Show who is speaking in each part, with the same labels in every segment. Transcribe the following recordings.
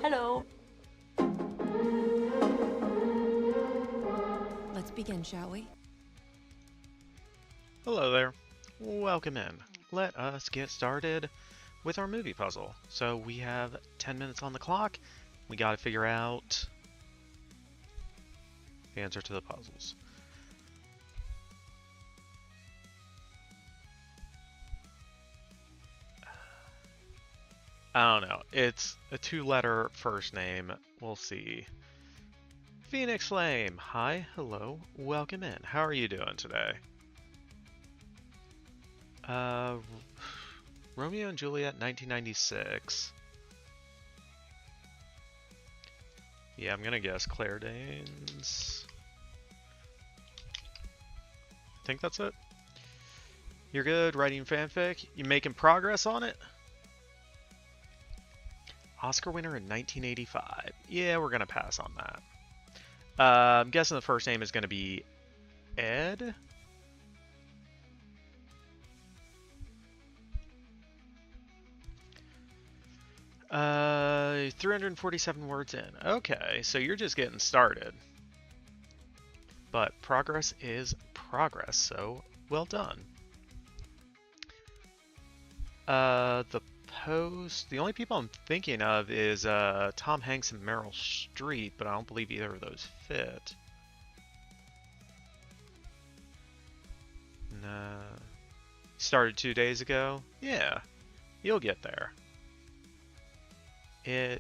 Speaker 1: Hello.
Speaker 2: Let's begin, shall we?
Speaker 3: Hello there. Welcome in. Let us get started with our movie puzzle. So we have 10 minutes on the clock. We got to figure out the answer to the puzzles. I don't know. It's a 2-letter first name. We'll see. Phoenix Flame. Hi, hello, welcome in. How are you doing today? Romeo and Juliet, 1996. Yeah, I'm gonna guess Claire Danes. I think that's it. You're good writing fanfic? You making progress on it? Oscar winner in 1985. Yeah, we're gonna pass on that. I'm guessing the first name is gonna be Ed? 347 words in. Okay, so you're just getting started. But progress is progress, so well done. The only people I'm thinking of is Tom Hanks and Meryl Streep, but I don't believe either of those fit. No. Started 2 days ago? Yeah, you'll get there. They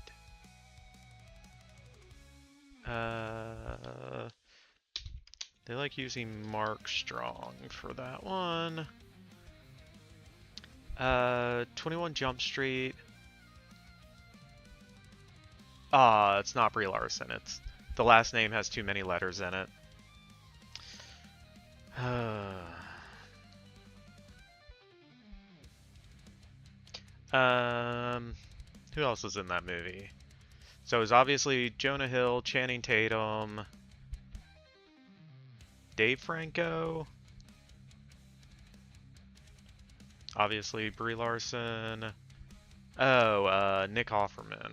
Speaker 3: like using Mark Strong for that one. 21 Jump Street. It's not Brie Larson. It's the last name has too many letters in it. Who else was in that movie? So it was obviously Jonah Hill, Channing Tatum, Dave Franco, obviously Brie Larson. Oh, Nick Offerman.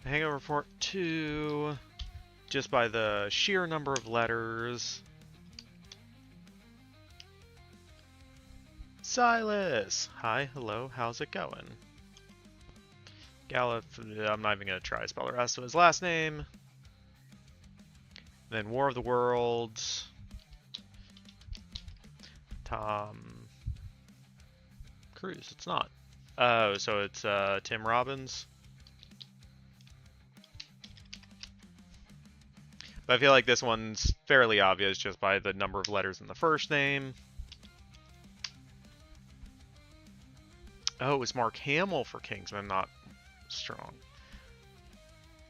Speaker 3: Hangover Part 2, just by the sheer number of letters. Silas! Hi, hello, how's it going? Gallup, I'm not even going to try to spell the rest of his last name. Then War of the Worlds. Tom Cruise, it's not. Oh, so it's Tim Robbins. But I feel like this one's fairly obvious just by the number of letters in the first name. Oh, it's Mark Hamill for Kingsman, not Strong.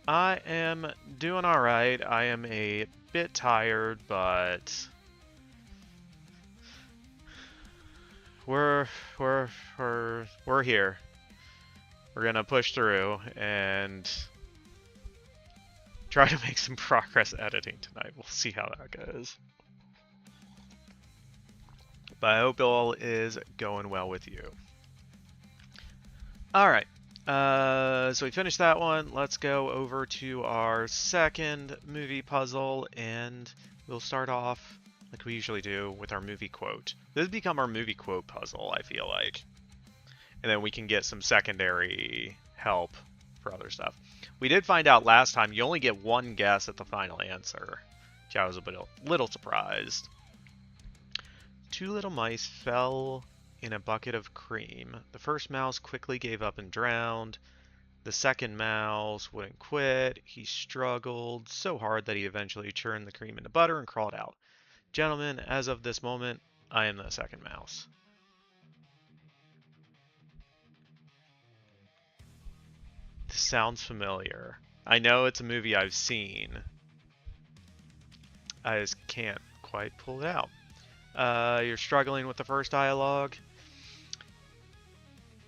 Speaker 3: I am doing alright. I am a bit tired, but we're here. We're gonna push through and try to make some progress editing tonight. We'll see how that goes. But I hope all is going well with you. Alright, so we finished that one. Let's go over to our second movie puzzle, and we'll start off, like we usually do, with our movie quote. This has become our movie quote puzzle, I feel like. And then we can get some secondary help for other stuff. We did find out last time you only get one guess at the final answer, which I was a little surprised. 2 little mice fell in a bucket of cream. The first mouse quickly gave up and drowned. The second mouse wouldn't quit. He struggled so hard that he eventually churned the cream into butter and crawled out. Gentlemen, as of this moment, I am the second mouse. This sounds familiar. I know it's a movie I've seen. I just can't quite pull it out. You're struggling with the first dialogue.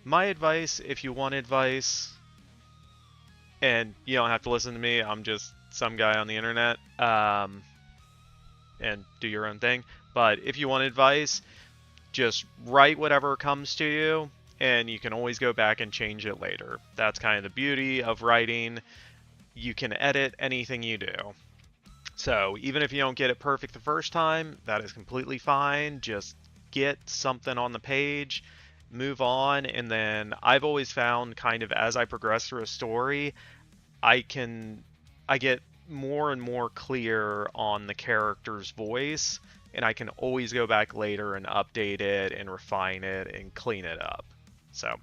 Speaker 3: My advice, if you want advice, and you don't have to listen to me, I'm just some guy on the internet, and do your own thing. But if you want advice, Just write whatever comes to you, and you can always go back and change it later. That's kind of the beauty of writing. You can edit anything you do. So even if you don't get it perfect the first time, that is completely fine. Just get something on the page, move on, and then I've always found kind of as I progress through a story, I get more and more clear on the character's voice, and I can always go back later and update it and refine it and clean it up. So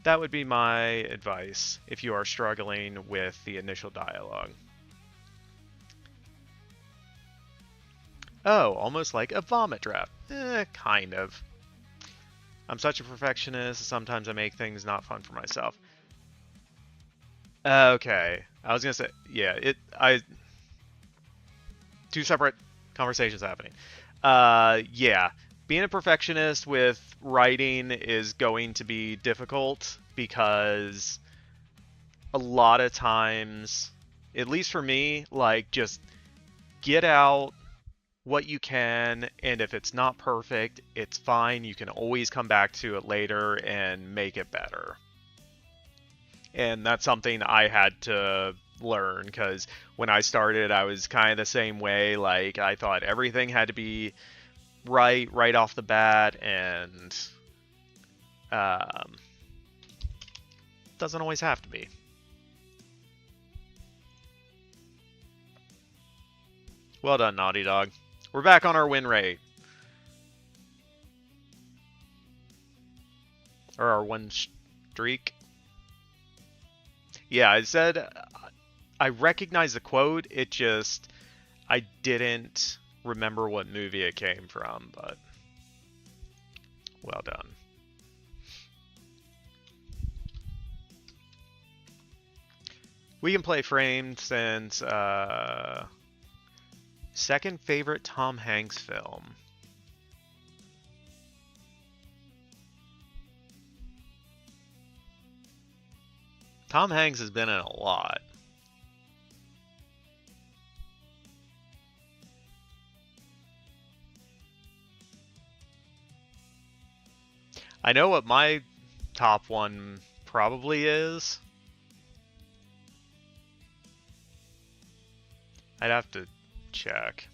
Speaker 3: that would be my advice if you are struggling with the initial dialogue. Oh, almost like a vomit draft. Kind of. I'm such a perfectionist, sometimes I make things not fun for myself. Okay. I was gonna say, yeah, two separate conversations happening. Yeah. Being a perfectionist with writing is going to be difficult because a lot of times, at least for me, like, just get out what you can, and if it's not perfect, it's fine. You can always come back to it later and make it better. And that's something I had to learn, because when I started, I was kind of the same way. Like, I thought everything had to be right off the bat, and doesn't always have to be. Well done, Naughty Dog. We're back on our win rate. Or our win streak. Yeah, I said I recognize the quote, it just I didn't remember what movie it came from, but well done. We can play framed since second favorite Tom Hanks film. Tom Hanks has been in a lot. I know what my top one probably is. I'd have to check.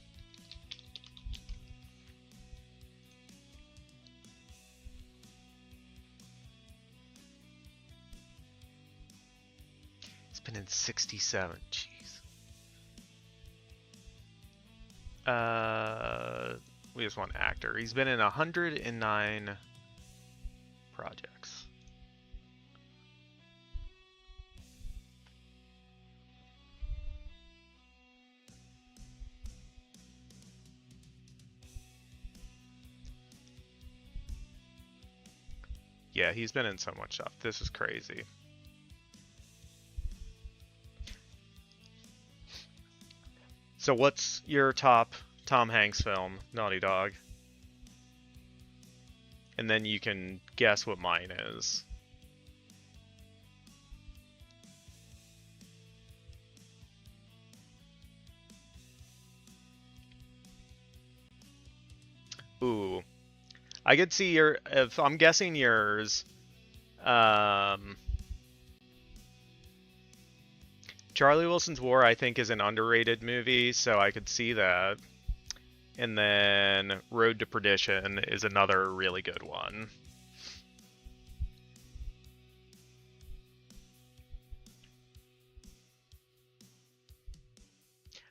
Speaker 3: It's been in 67. Jeez. We just want actor. He's been in 109 projects. Yeah, he's been in so much stuff. This is crazy. So what's your top Tom Hanks film, Naughty Dog? And then you can guess what mine is. Ooh. I could see your, if I'm guessing yours, Charlie Wilson's War, I think, is an underrated movie, so I could see that. And then Road to Perdition is another really good one.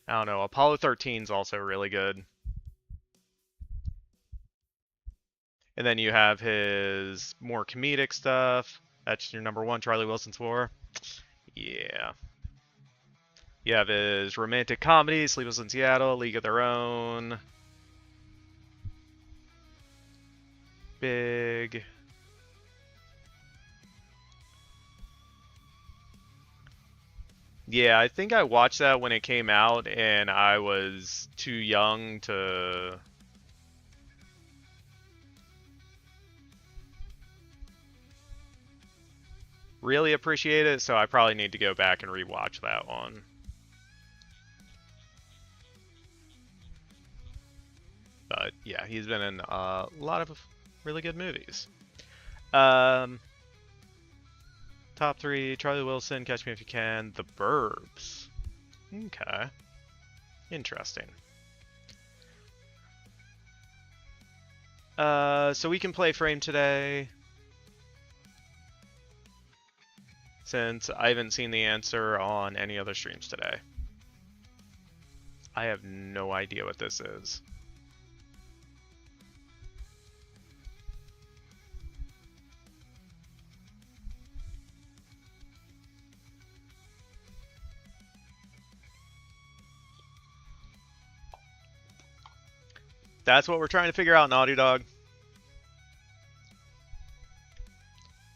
Speaker 3: I don't know, Apollo 13 is also really good. And then you have his more comedic stuff. That's your number one, Charlie Wilson's War. Yeah. You have his romantic comedy, Sleepless in Seattle, League of Their Own. Big. Yeah, I think I watched that when it came out, and I was too young to really appreciate it, so I probably need to go back and rewatch that one. But yeah, he's been in a lot of really good movies. Top 3, Charlie Wilson, Catch Me If You Can, The Burbs. Okay. Interesting. So we can play Frame today. Since I haven't seen the answer on any other streams today. I have no idea what this is. That's what we're trying to figure out, Naughty Dog.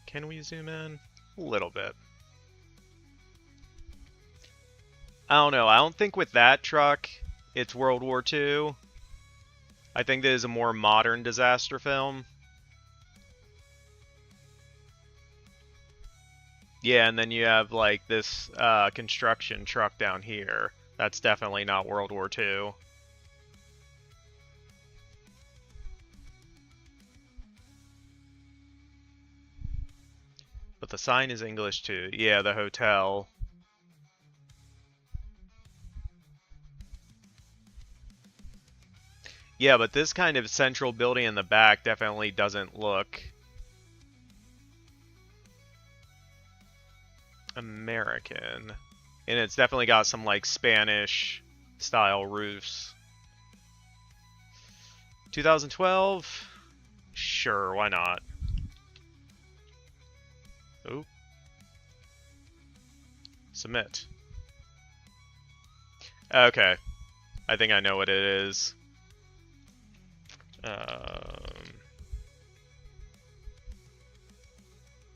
Speaker 3: Can we zoom in? A little bit. I don't know. I don't think with that truck, it's World War II. I think this is a more modern disaster film. Yeah, and then you have, like, this construction truck down here. That's definitely not World War II. But the sign is English, too. Yeah, the hotel. Yeah, but this kind of central building in the back definitely doesn't look American. And it's definitely got some, like, Spanish-style roofs. 2012? Sure, why not? Oh. Submit. Okay. I think I know what it is.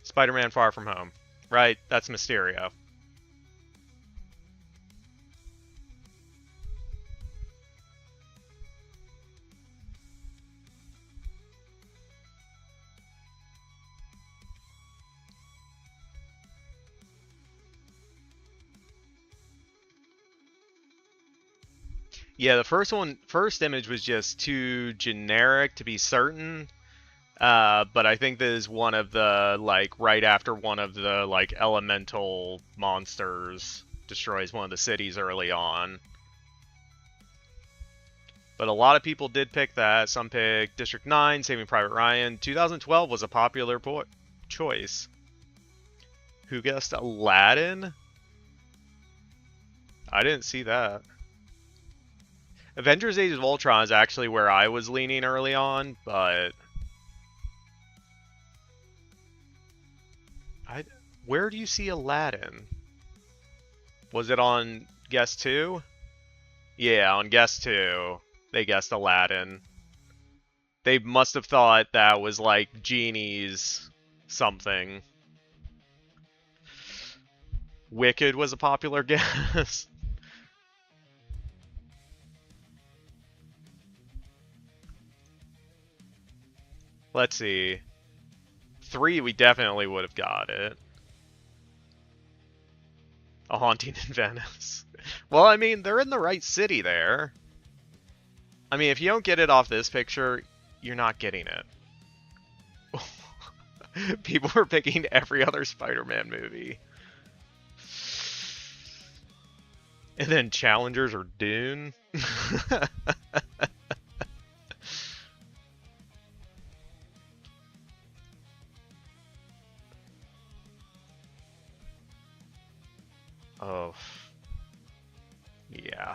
Speaker 3: Spider-Man Far From Home. Right, that's Mysterio. Yeah, the first image was just too generic to be certain. But I think this is one of the, like, right after one of the, like, elemental monsters destroys one of the cities early on. But a lot of people did pick that. Some picked District 9, Saving Private Ryan. 2012 was a popular choice. Who guessed Aladdin? I didn't see that. Avengers Age of Ultron is actually where I was leaning early on, but... Where do you see Aladdin? Was it on Guess 2? Yeah, on Guess 2, they guessed Aladdin. They must have thought that was like Genie's something. Wicked was a popular guess. Let's see. 3, we definitely would have got it. A Haunting in Venice. Well, I mean, they're in the right city there. I mean, if you don't get it off this picture, you're not getting it. People were picking every other Spider-Man movie. And then challengers are Dune. Oh. Yeah.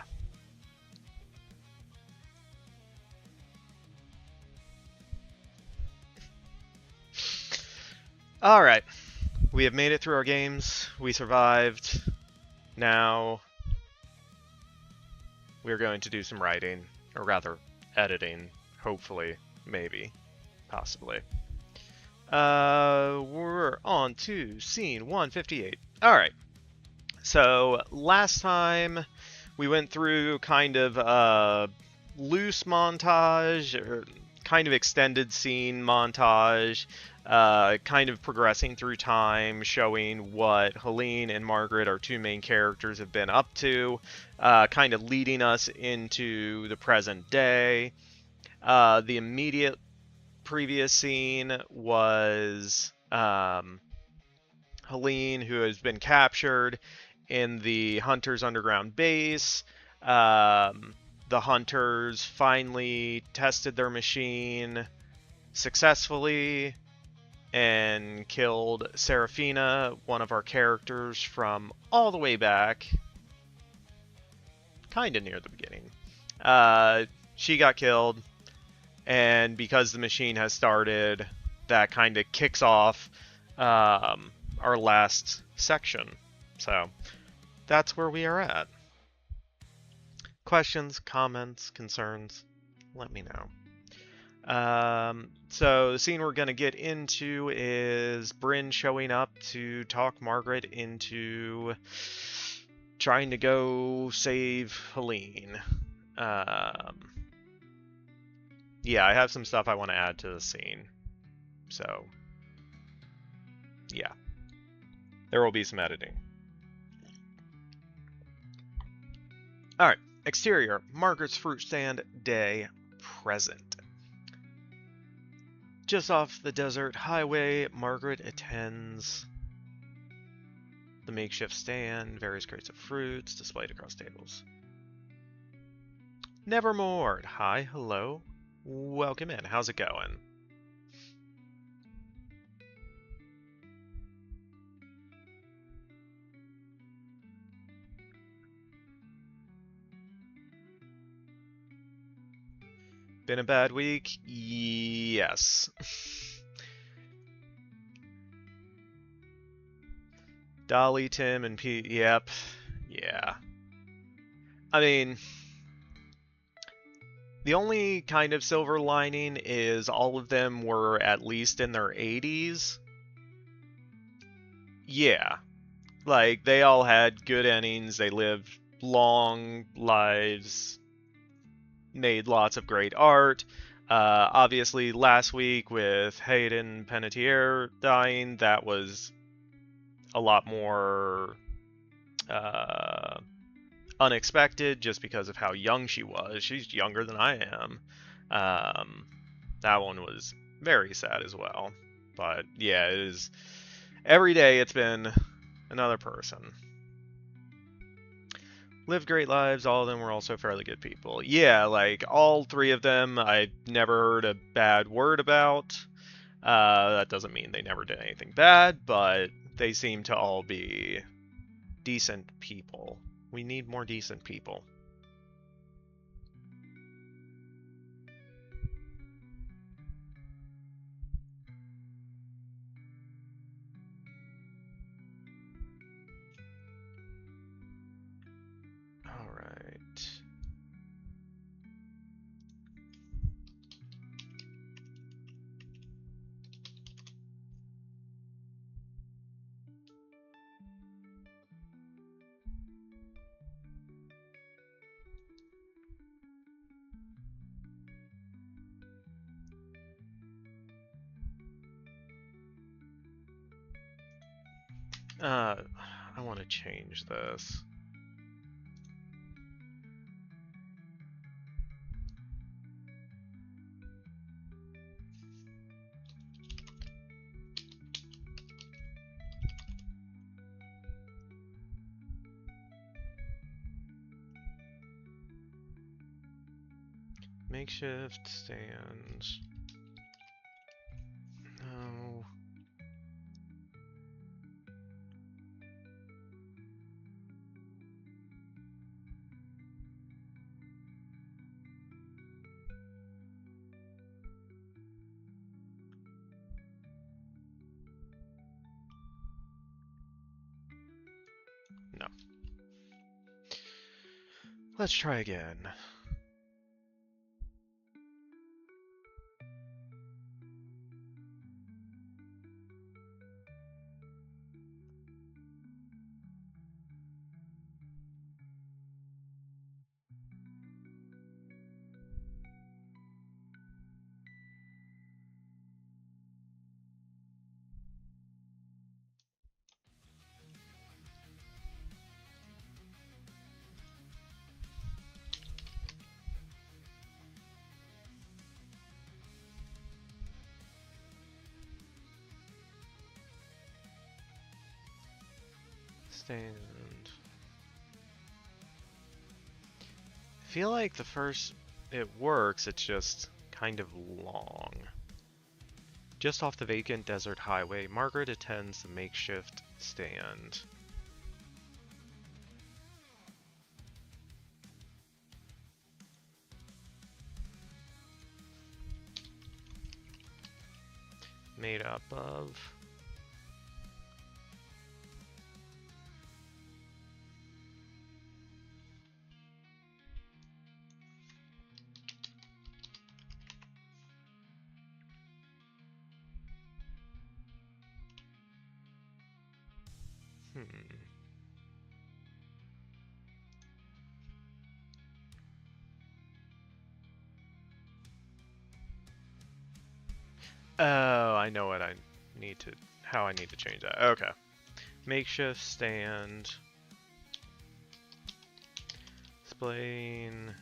Speaker 3: Alright. We have made it through our games. We survived. Now we're going to do some writing. Or rather, editing. Hopefully. Maybe. Possibly. We're on to scene 158. Alright. So, last time we went through kind of a loose montage, or kind of extended scene montage, kind of progressing through time, showing what Hélène and Margaret, our two main characters, have been up to, kind of leading us into the present day. The immediate previous scene was Hélène, who has been captured in the Hunters' underground base. The Hunters finally tested their machine successfully and killed Seraphina, one of our characters from all the way back, kind of near the beginning. She got killed, and because the machine has started, that kind of kicks off our last section. So that's where we are at. Questions, comments, concerns, let me know. So the scene we're going to get into is Bryn showing up to talk Margaret into trying to go save Hélène. Yeah, I have some stuff I want to add to the scene. So, yeah. There will be some editing. Alright, exterior, Margaret's fruit stand, day, present. Just off the desert highway, Margaret attends the makeshift stand, various crates of fruits displayed across tables. Nevermore. Hi, hello. Welcome in. How's it going? Been a bad week? Yes. Dolly, Tim, and Pete. Yep. Yeah. I mean, the only kind of silver lining is all of them were at least in their 80s. Yeah. Like, they all had good innings. They lived long lives. Made lots of great art. Obviously, last week with Hayden Panettiere dying, that was a lot more unexpected just because of how young she was. She's younger than I am. That one was very sad as well. But yeah, it is. Every day it's been another person. Lived great lives, all of them were also fairly good people. Yeah, like, all three of them I never heard a bad word about. That doesn't mean they never did anything bad, but they seem to all be decent people. We need more decent people. Alright. I want to change this. Makeshift stand. No. No. Let's try again. stand. I feel like the first, it works, it's just kind of long. Just off the vacant desert highway, Margaret attends the makeshift stand. Made up of... Oh, I know what I need to, how I need to change that. Okay. Makeshift stand. Explain.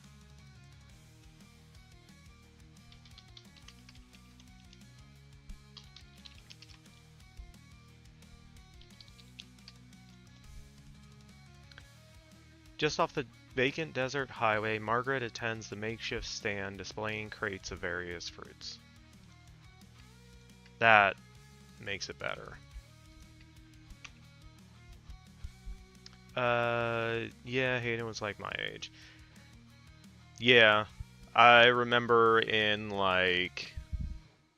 Speaker 3: Just off the vacant desert highway, Margaret attends the makeshift stand displaying crates of various fruits. That makes it better. Yeah, Hayden was like my age. Yeah, I remember in like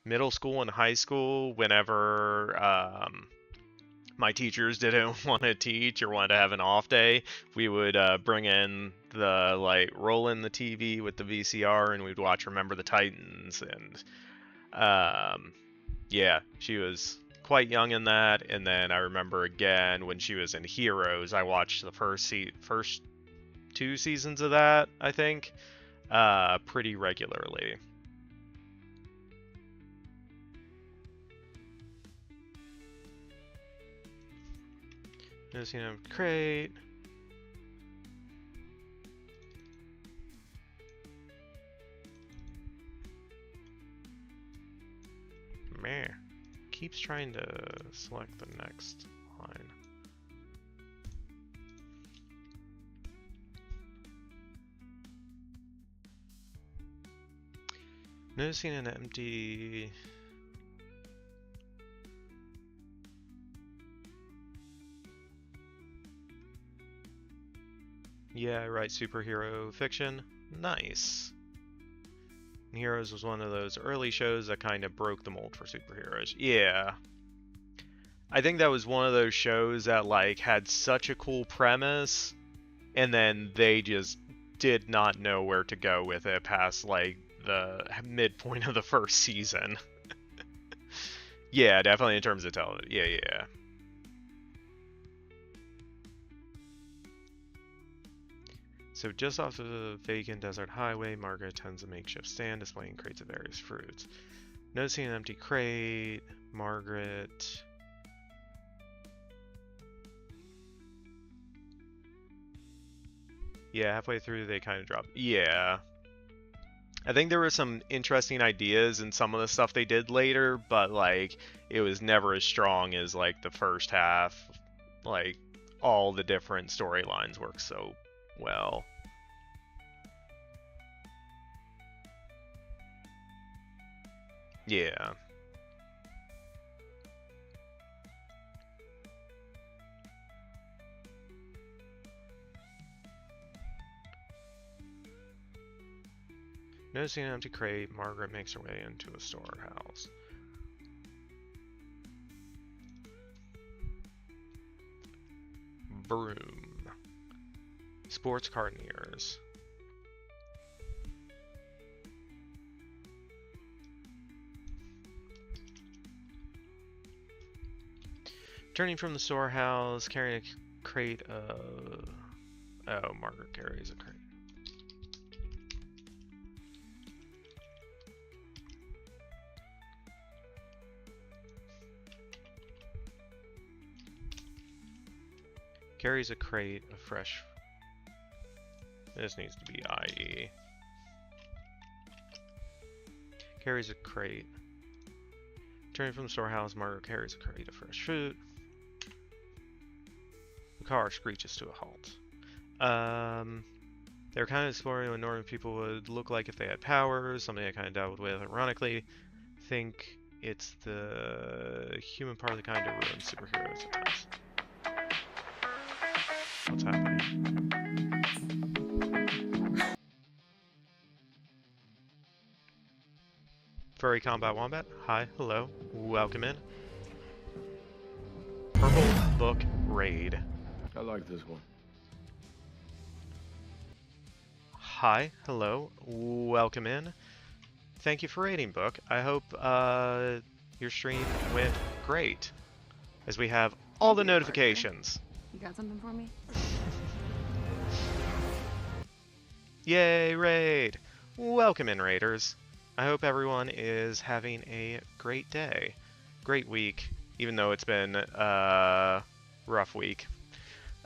Speaker 3: middle school and high school, whenever my teachers didn't want to teach or wanted to have an off day, we would bring in the roll in the TV with the VCR and we'd watch Remember the Titans. And yeah, she was quite young in that. And then I remember again when she was in Heroes, I watched the first 2 seasons of that, I think, pretty regularly. Just, you know, crate. Meh. Keeps trying to select the next line. Noticing an empty... Yeah, I write superhero fiction. Nice. And Heroes was one of those early shows that kind of broke the mold for superheroes. Yeah. I think that was one of those shows that had such a cool premise, and then they just did not know where to go with it past the midpoint of the first season. Yeah, definitely in terms of television. Yeah. So just off the vacant desert highway, Margaret attends a makeshift stand displaying crates of various fruits. Noticing an empty crate, Margaret... Yeah, halfway through they kind of drop. Yeah. I think there were some interesting ideas in some of the stuff they did later, but it was never as strong as the first half. All the different storylines work so well. Yeah. Noticing an empty crate, Margaret makes her way into a storehouse. Broom. Sports carniers. Turning from the storehouse, carrying a crate of... Oh, Margaret carries a crate. Carries a crate of fresh... This needs to be IE. Carries a crate. Turning from the storehouse, Margaret carries a crate of fresh fruit. The car screeches to a halt. They're kind of exploring what normal people would look like if they had powers, something I kind of dabbled with. Ironically, think it's the human part of the kind that ruins superheroes at times. What's happening? Furry Combat Wombat, hi, hello, welcome in. Purple Book Raid.
Speaker 1: I like this one.
Speaker 3: Hi, hello, welcome in. Thank you for raiding, Book. I hope your stream went great, as we have all the notifications.
Speaker 2: You got something for me?
Speaker 3: Yay, raid! Welcome in, raiders. I hope everyone is having a great day, great week, even though it's been a rough week.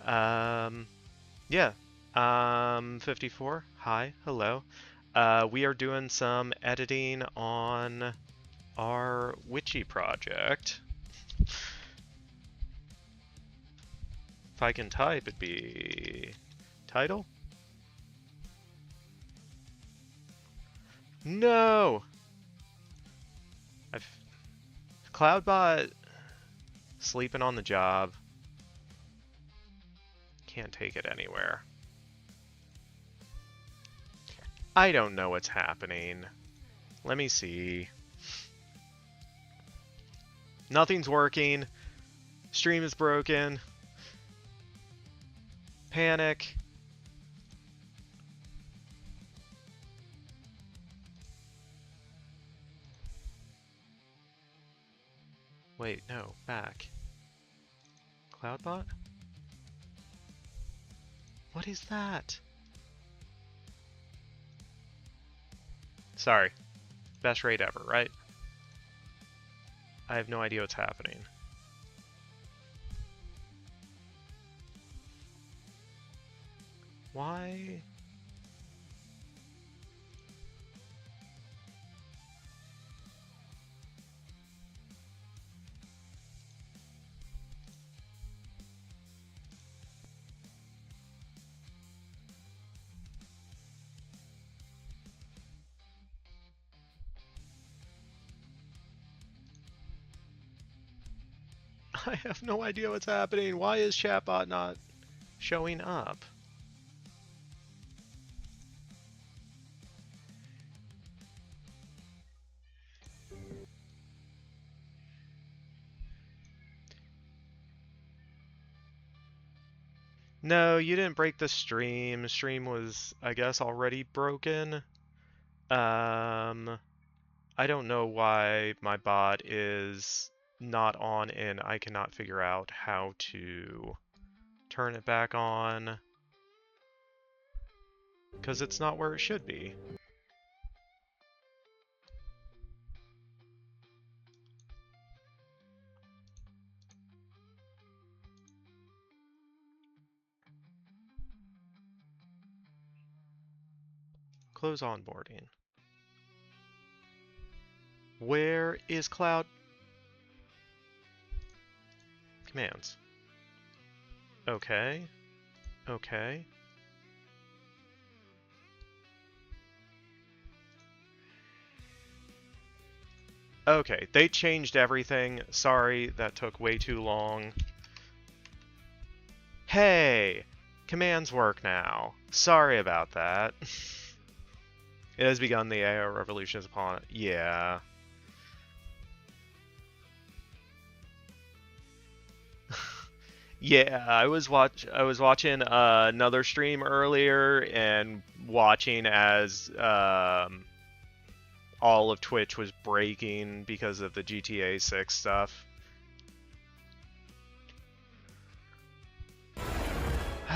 Speaker 3: Yeah. 54. Hi, hello. We are doing some editing on our witchy project. If I can type, it'd be title? No! Cloudbot sleeping on the job. Can't take it anywhere. I don't know what's happening. Let me see. Nothing's working. Stream is broken. Panic. Wait, no, back. Cloudbot? What is that? Sorry. Best raid ever, right? I have no idea what's happening. Why? I have no idea what's happening. Why is chatbot not showing up? No, you didn't break the stream. Stream was, I guess, already broken. I don't know why my bot is not on and I cannot figure out how to turn it back on. Because it's not where it should be. Close onboarding. Where is Cloud? Commands. Okay. Okay. Okay, they changed everything. Sorry, that took way too long. Hey! Commands work now. Sorry about that. It has begun, the AI revolution is upon it. Yeah. Yeah, I was watching another stream earlier and watching as all of Twitch was breaking because of the GTA 6 stuff.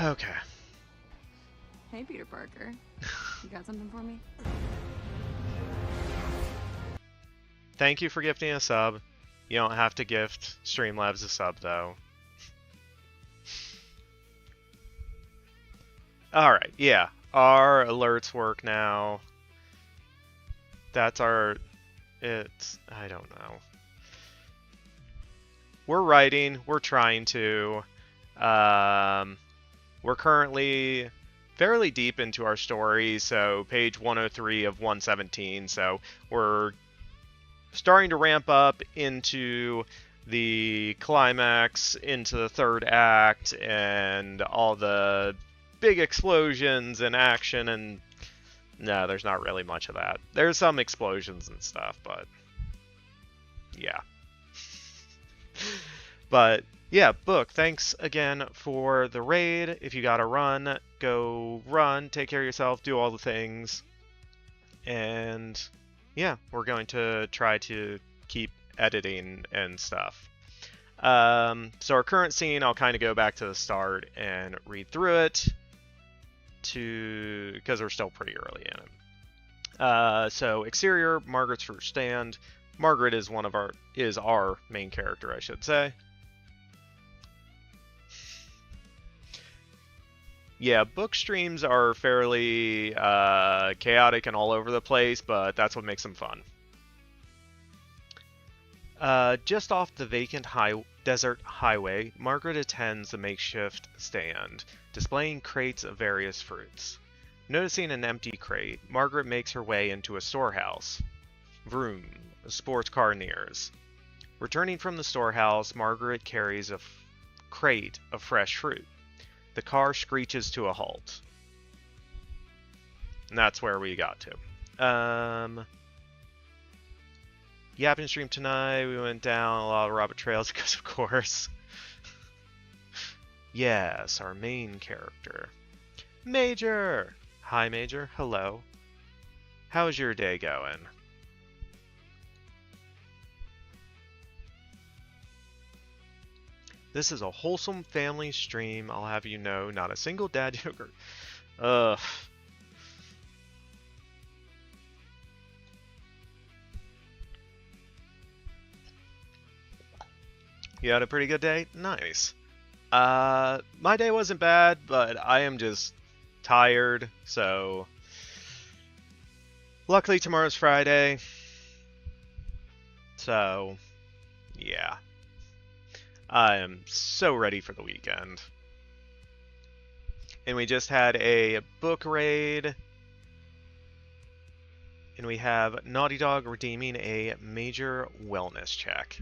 Speaker 3: Okay.
Speaker 2: Hey, Peter Parker. You got something for me?
Speaker 3: Thank you for gifting a sub. You don't have to gift Streamlabs a sub, though. Alright, yeah. Our alerts work now. That's our... I don't know. We're writing. We're trying to. We're currently fairly deep into our story, so page 103 of 117, so we're starting to ramp up into the climax, into the third act, and all the big explosions and action, and no, there's not really much of that. There's some explosions and stuff, but yeah. But yeah, Book, thanks again for the raid. If you gotta run, go run, take care of yourself, do all the things. And yeah, we're going to try to keep editing and stuff. So our current scene, I'll kind of go back to the start and read through it because we're still pretty early in it. So exterior, Margaret's first stand. Margaret is our main character, I should say. Yeah, book streams are fairly chaotic and all over the place, but that's what makes them fun. Just off the vacant desert highway, Margaret attends the makeshift stand, displaying crates of various fruits. Noticing an empty crate, Margaret makes her way into a storehouse. Vroom, a sports car nears. Returning from the storehouse, Margaret carries a crate of fresh fruit. The car screeches to a halt. And that's where we got to. Yapping stream tonight, we went down a lot of rabbit trails because, of course. Yes, our main character. Major! Hi, Major. Hello. How's your day going? This is a wholesome family stream, I'll have you know. Not a single dad joke. Ugh. You had a pretty good day? Nice. My day wasn't bad, but I am just tired, so... Luckily tomorrow's Friday. So, yeah. I am so ready for the weekend. And we just had a book raid. And we have Naughty Dog redeeming a major wellness check.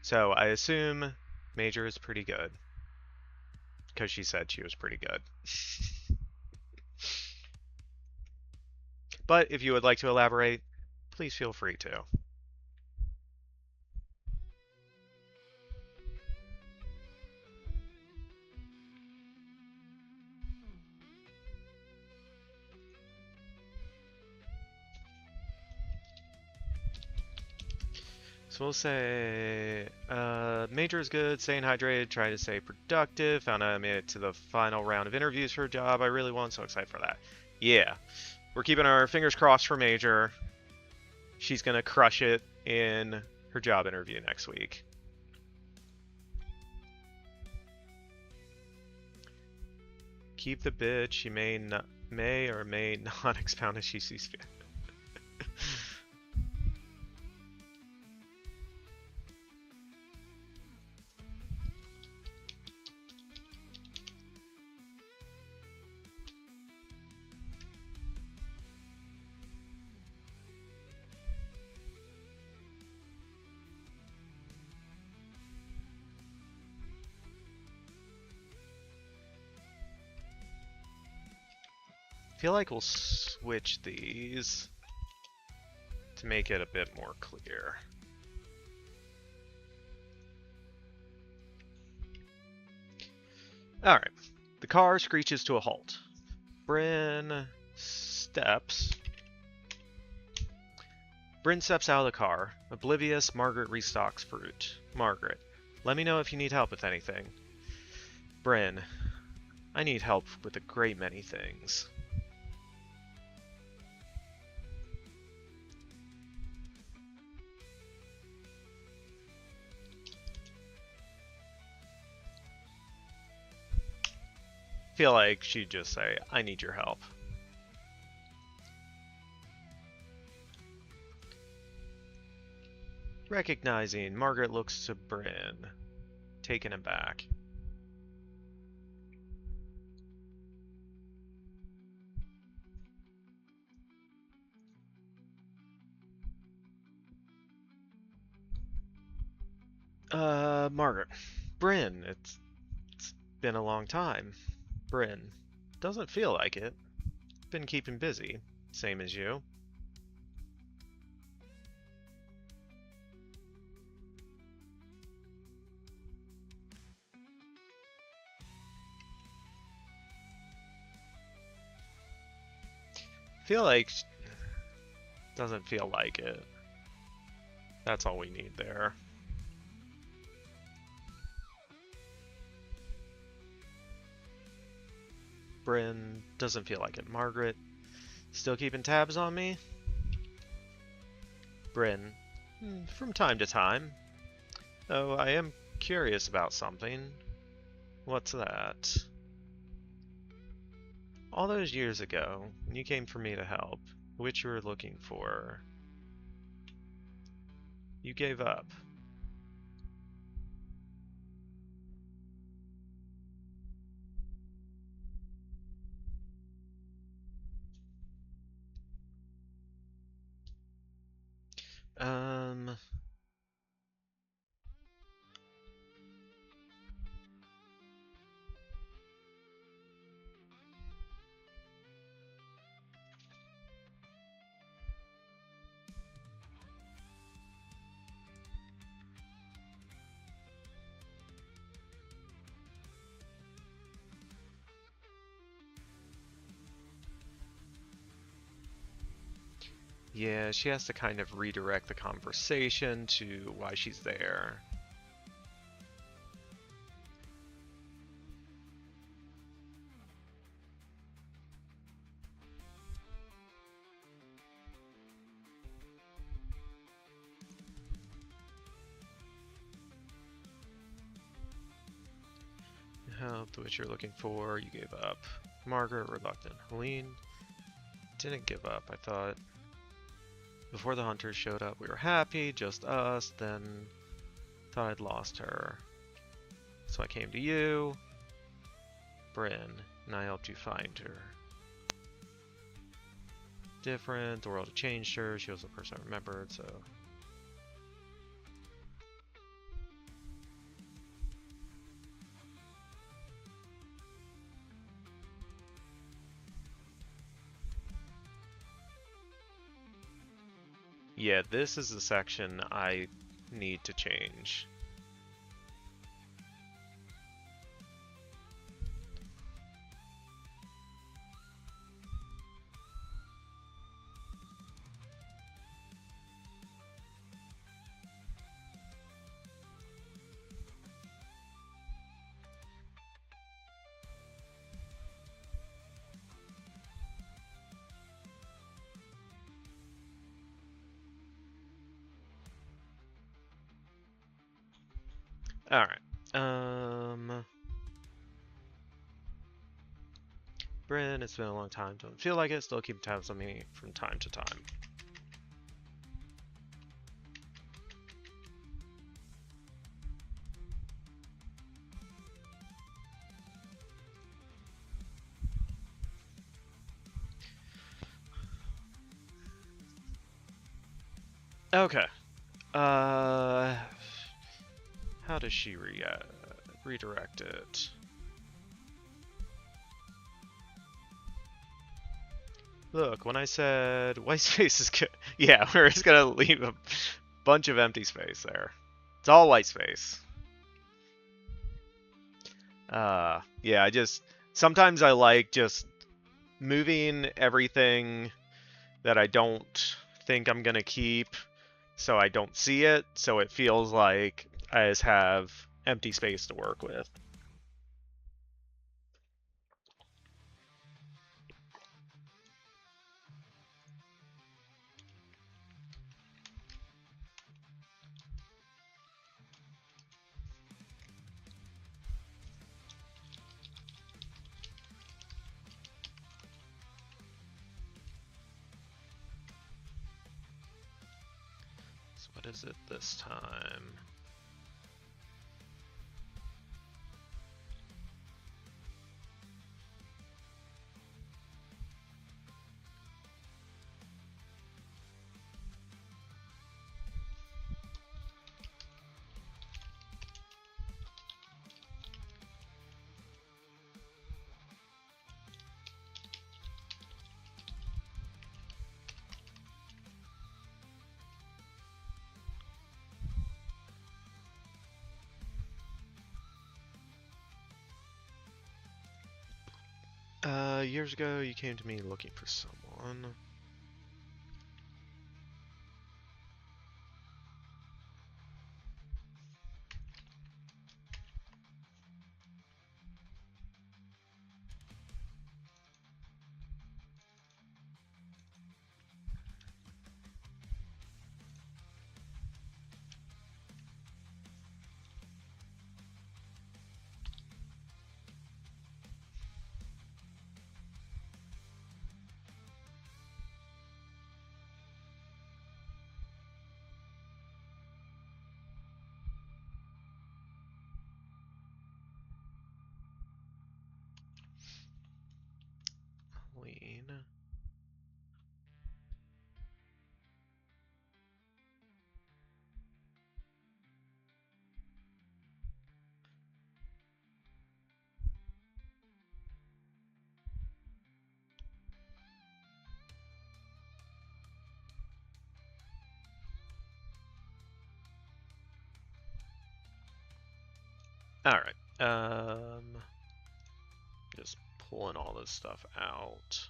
Speaker 3: So I assume Major is pretty good. Because she said she was pretty good. But if you would like to elaborate, please feel free to. So we'll say, Major is good, staying hydrated, trying to stay productive, found out I made it to the final round of interviews for a job I really want, so excited for that. Yeah, we're keeping our fingers crossed for Major. She's gonna crush it in her job interview next week. Keep the bitch, she may or may not expound as she sees fit. I feel like we'll switch these to make it a bit more clear. Alright, the car screeches to a halt. Bryn steps out of the car. Oblivious, Margaret restocks fruit. Margaret, let me know if you need help with anything. Bryn, I need help with a great many things. Feel like she'd just say, I need your help. Recognizing, Margaret looks to Bryn, taken aback. Margaret. Bryn, it's been a long time. Bryn. Doesn't feel like it. Been keeping busy. Same as you. Feel like... Doesn't feel like it. That's all we need there. Bryn, doesn't feel like it. Margaret, still keeping tabs on me? Bryn, from time to time. Though I am curious about something. What's that? All those years ago, when you came for me to help, which you were looking for, you gave up. Yeah, she has to kind of redirect the conversation to why she's there. Help, what you're looking for, you gave up. Margaret, reluctant. Hélène, didn't give up, I thought. Before the hunters showed up, we were happy, just us, then thought I'd lost her. So I came to you, Bryn, and I helped you find her. Different, the world had changed her, she was the person I remembered, so... Yeah, this is the section I need to change. Alright. Bryn, it's been a long time. Don't feel like it. Still keep tabs on me from time to time. Okay. How does she redirect it? Look, when I said white space is good, yeah, we're just gonna leave a bunch of empty space there. It's all white space. Yeah, sometimes I like just moving everything that I don't think I'm gonna keep so I don't see it, so it feels like I just have empty space to work with. So what is it this time? Years ago, you came to me looking for someone. Lean. Alright, just pulling all this stuff out.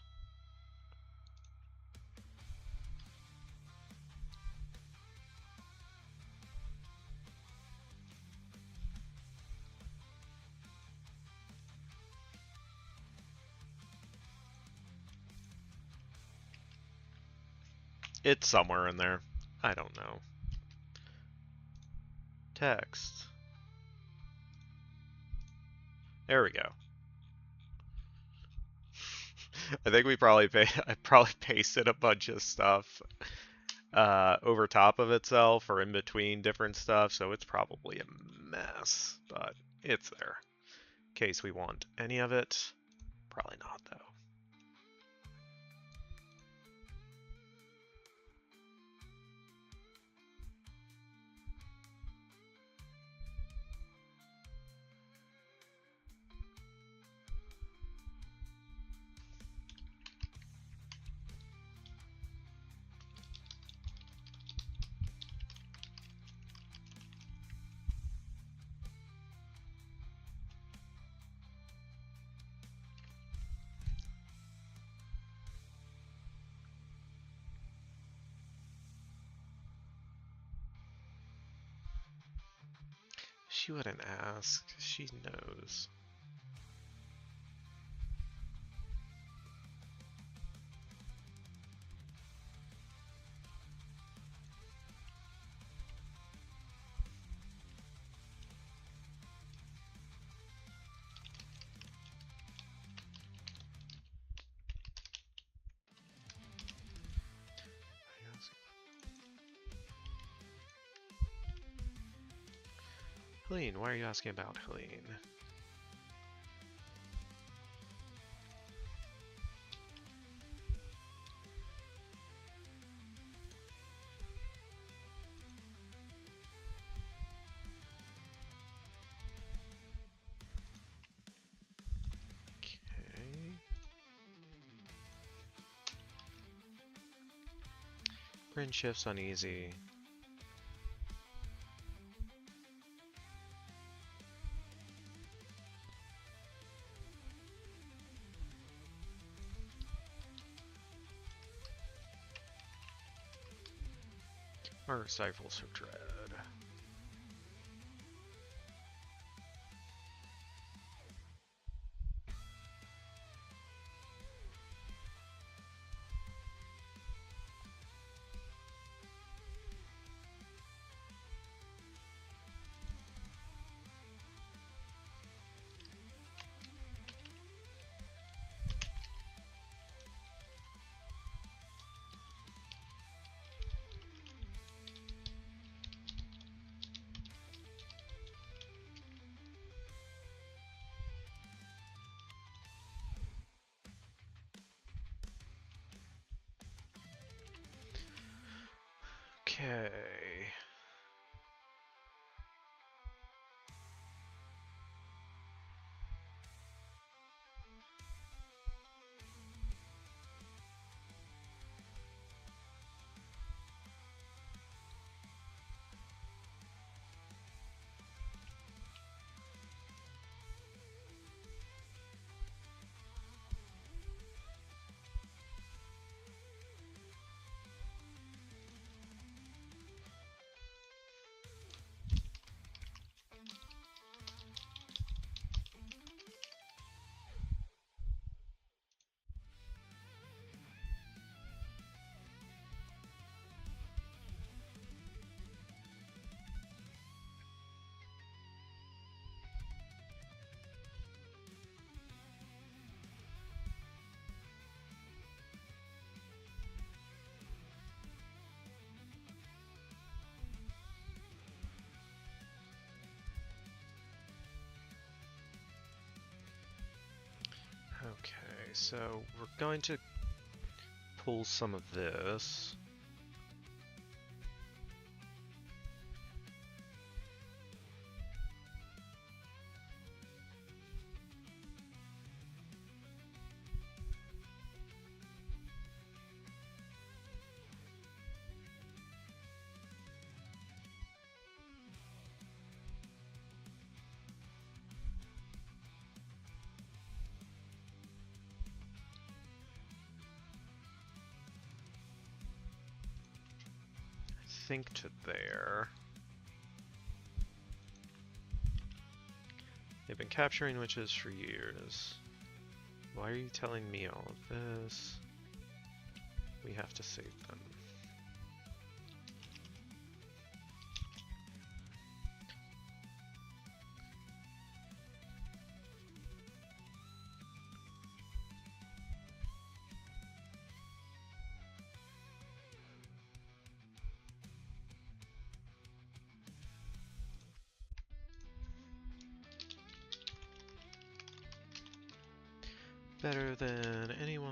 Speaker 3: It's somewhere in there. I don't know. Text. There we go. I think I probably pasted a bunch of stuff over top of itself or in between different stuff, so it's probably a mess, but it's there. In case we want any of it. Probably not, though. She wouldn't ask. She knows. Hélène, why are you asking about Hélène? Okay. Bryn shifts uneasy. Margaret stifles her dread. so we're going to pull some of this. Think to there. They've been capturing witches for years. Why are you telling me all of this? We have to save them. Better than anyone.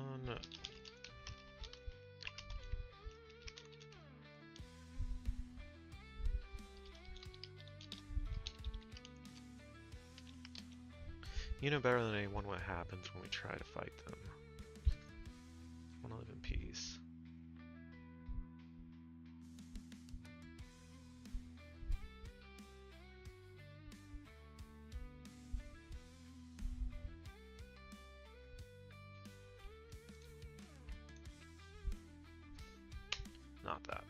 Speaker 3: You know better than anyone what happens when we try to fight them. I want to live in peace. Not that.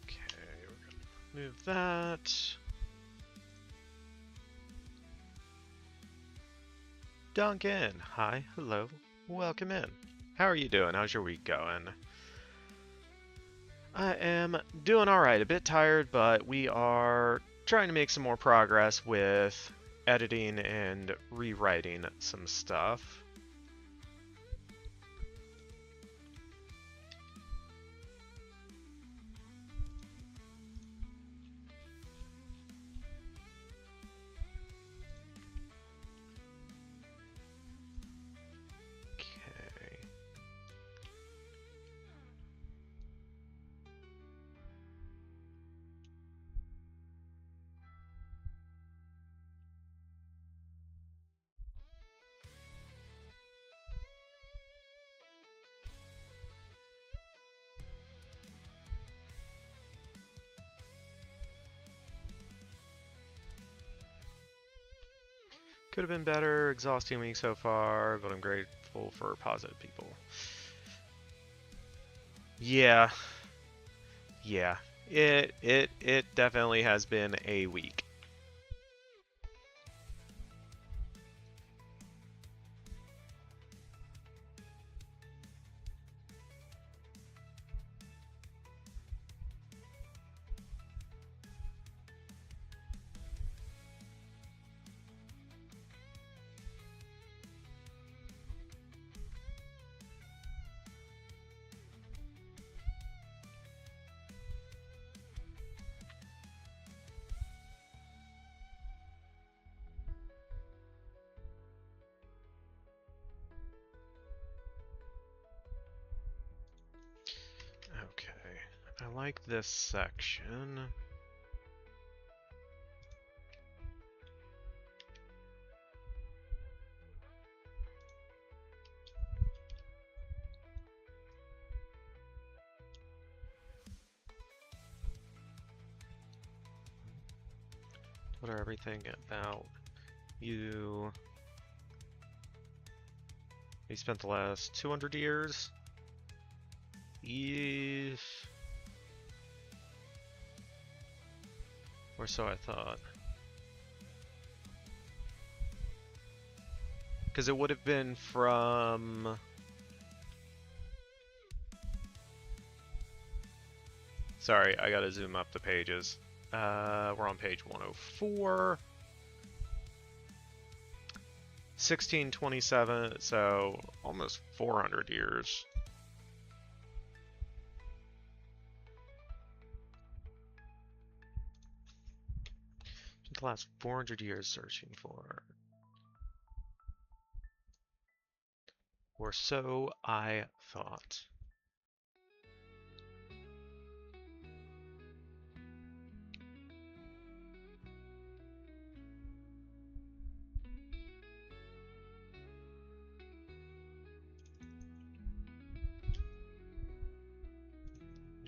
Speaker 3: Okay, we're gonna move that. Duncan, hi, hello, welcome in. How are you doing? How's your week going? I am doing alright, a bit tired, but we are trying to make some more progress with editing and rewriting some stuff. Could have been better, exhausting week so far, but I'm grateful for positive people. Yeah. Yeah. It definitely has been a week. Okay, I like this section. What are everything about you? You spent the last 200 years? Yes. Or so I thought. Because it would have been from... Sorry, I gotta zoom up the pages. We're on page 104. 1627, so almost 400 years. The last 400 years searching for. Or so I thought.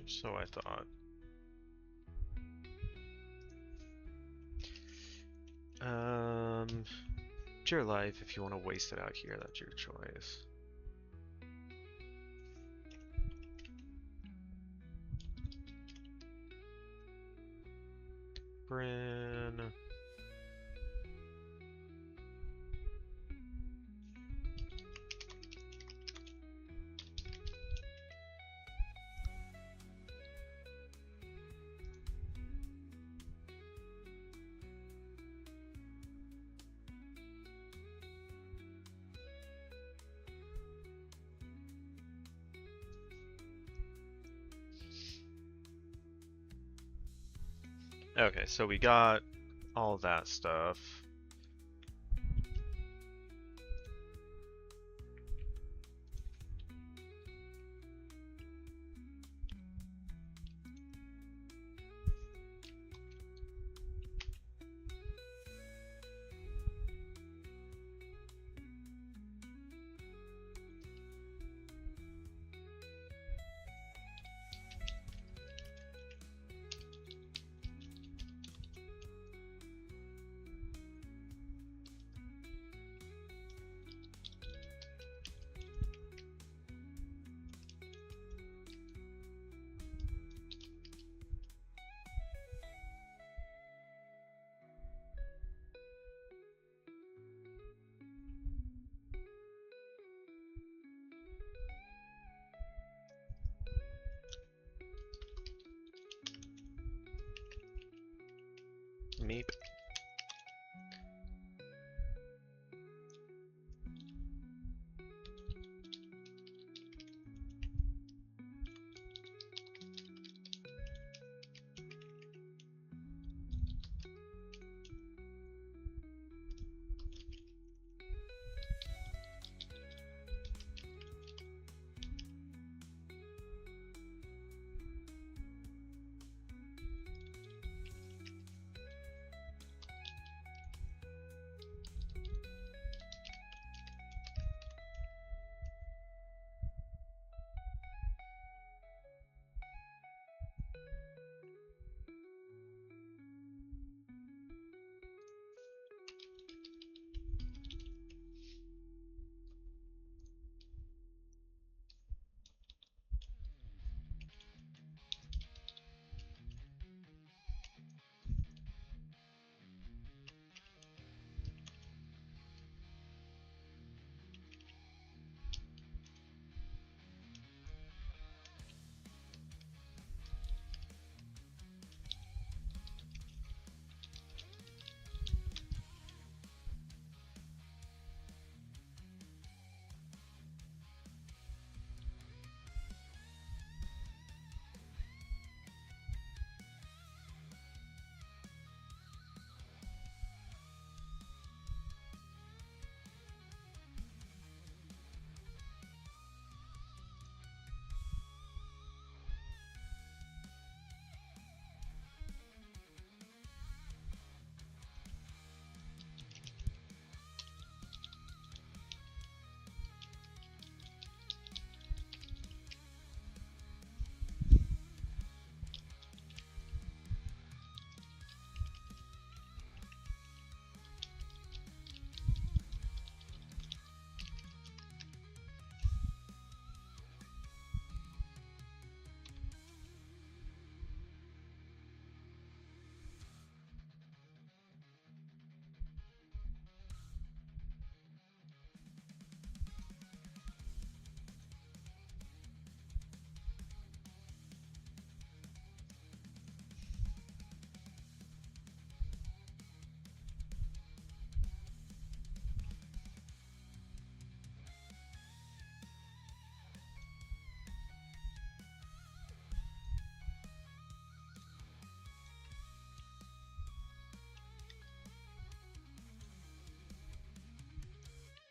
Speaker 3: So I thought. It's your life. If you want to waste it out here, that's your choice. Bryn. Okay, so we got all that stuff. Meep.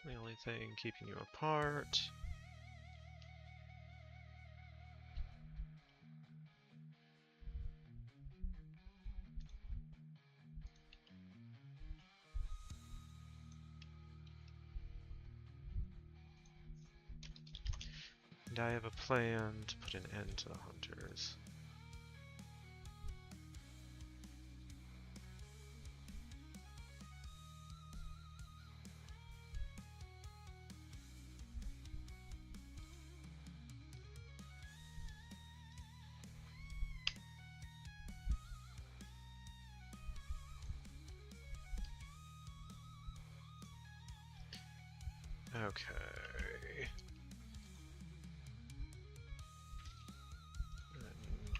Speaker 3: The only thing keeping you apart. And I have a plan to put an end to the hunters. Okay. And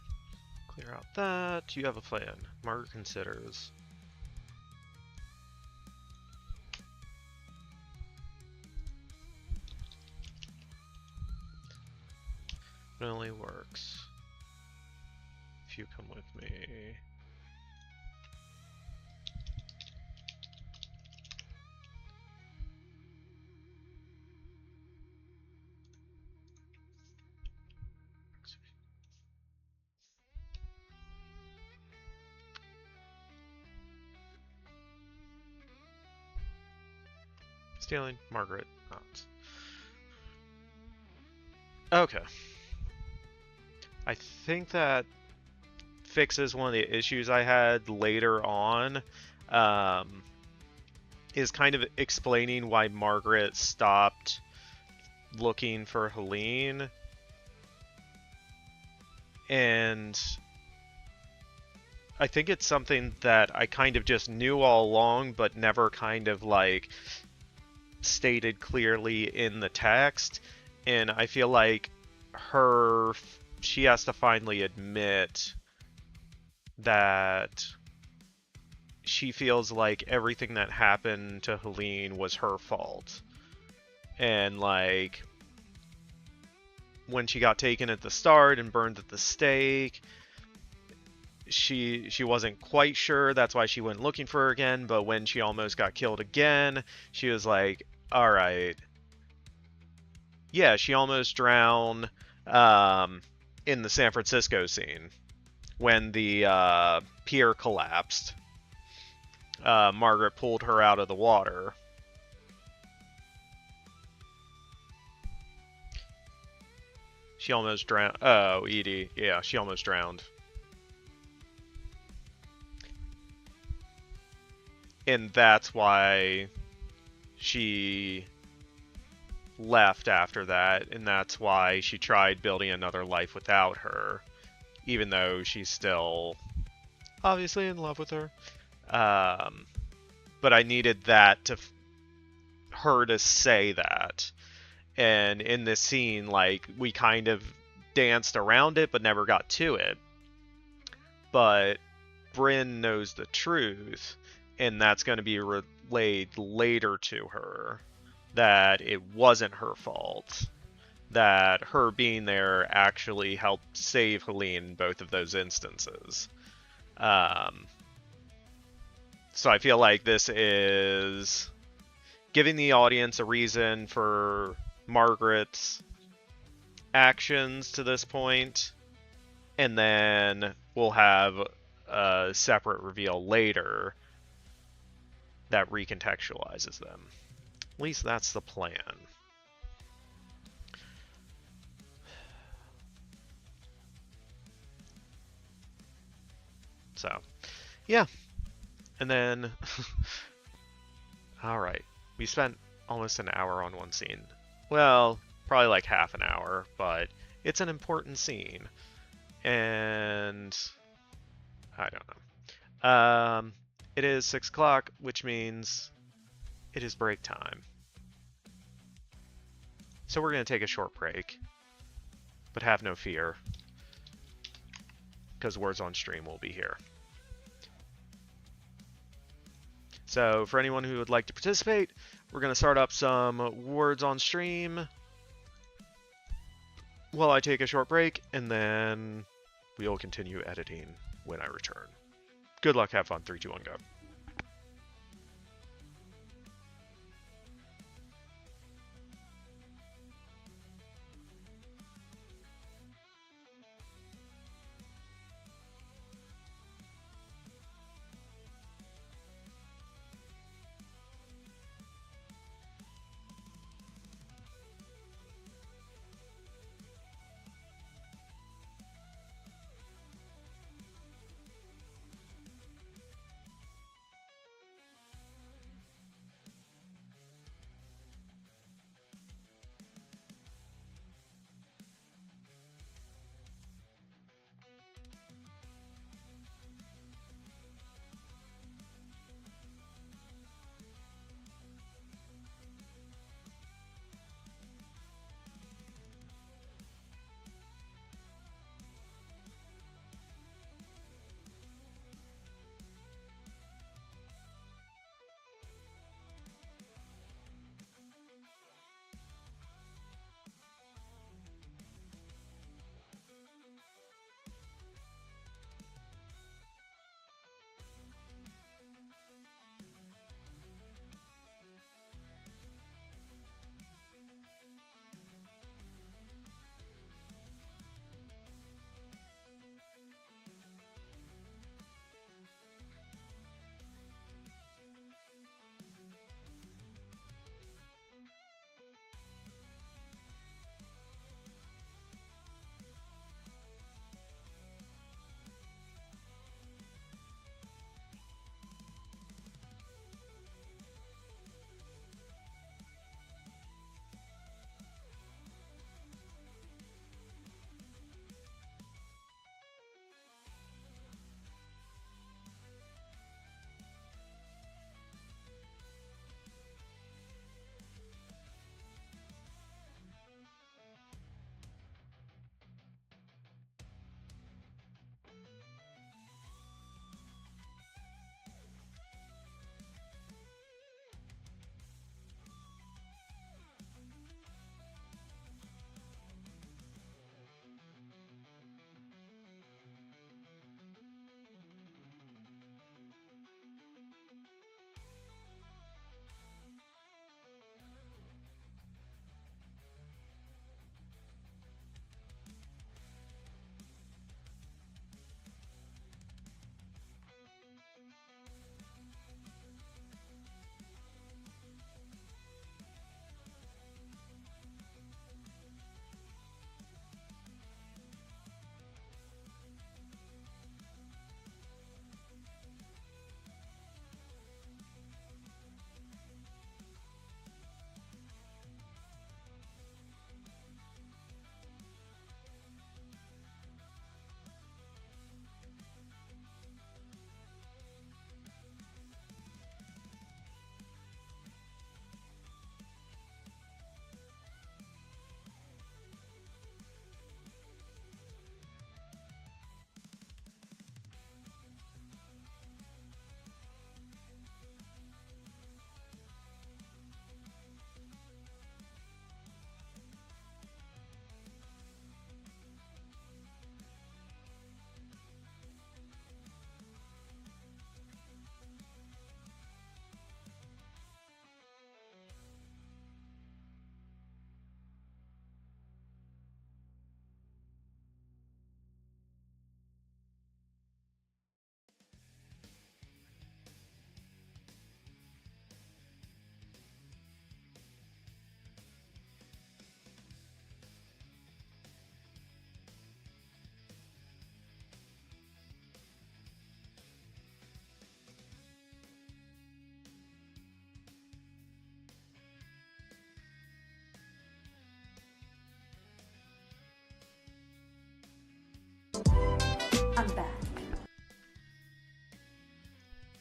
Speaker 3: clear out that. You have a plan. Margaret considers. It only works if you come with me. Stealing, Margaret, not. Okay. I think that fixes one of the issues I had later on, is kind of explaining why Margaret stopped looking for Hélène. And I think it's something that I kind of just knew all along, but never kind of like stated clearly in the text. And I feel like she has to finally admit that she feels like everything that happened to Hélène was her fault. And like when she got taken at the start and burned at the stake, she wasn't quite sure, that's why she went looking for her again, but when she almost got killed again, she was like, all right. Yeah, she almost drowned in the San Francisco scene when the pier collapsed. Margaret pulled her out of the water. She almost drowned. Oh, Edie. Yeah, she almost drowned. And that's why she left after that, and that's why she tried building another life without her, even though she's still obviously in love with her. But I needed that her to say that. And in this scene, like, we kind of danced around it, but never got to it. But Bryn knows the truth, and that's going to be relayed later to her, that it wasn't her fault. That her being there actually helped save Hélène in both of those instances. So I feel like this is giving the audience a reason for Margaret's actions to this point, and then we'll have a separate reveal later that recontextualizes them. At least that's the plan. So, yeah. And then, alright, we spent almost an hour on one scene. Well, probably like half an hour, but it's an important scene. And I don't know. It is 6 o'clock, which means it is break time. So we're going to take a short break, but have no fear, because Words on Stream will be here. So for anyone who would like to participate, we're going to start up some Words on Stream while I take a short break, and then we'll continue editing when I return. Good luck, have fun, 3, 2, 1, go.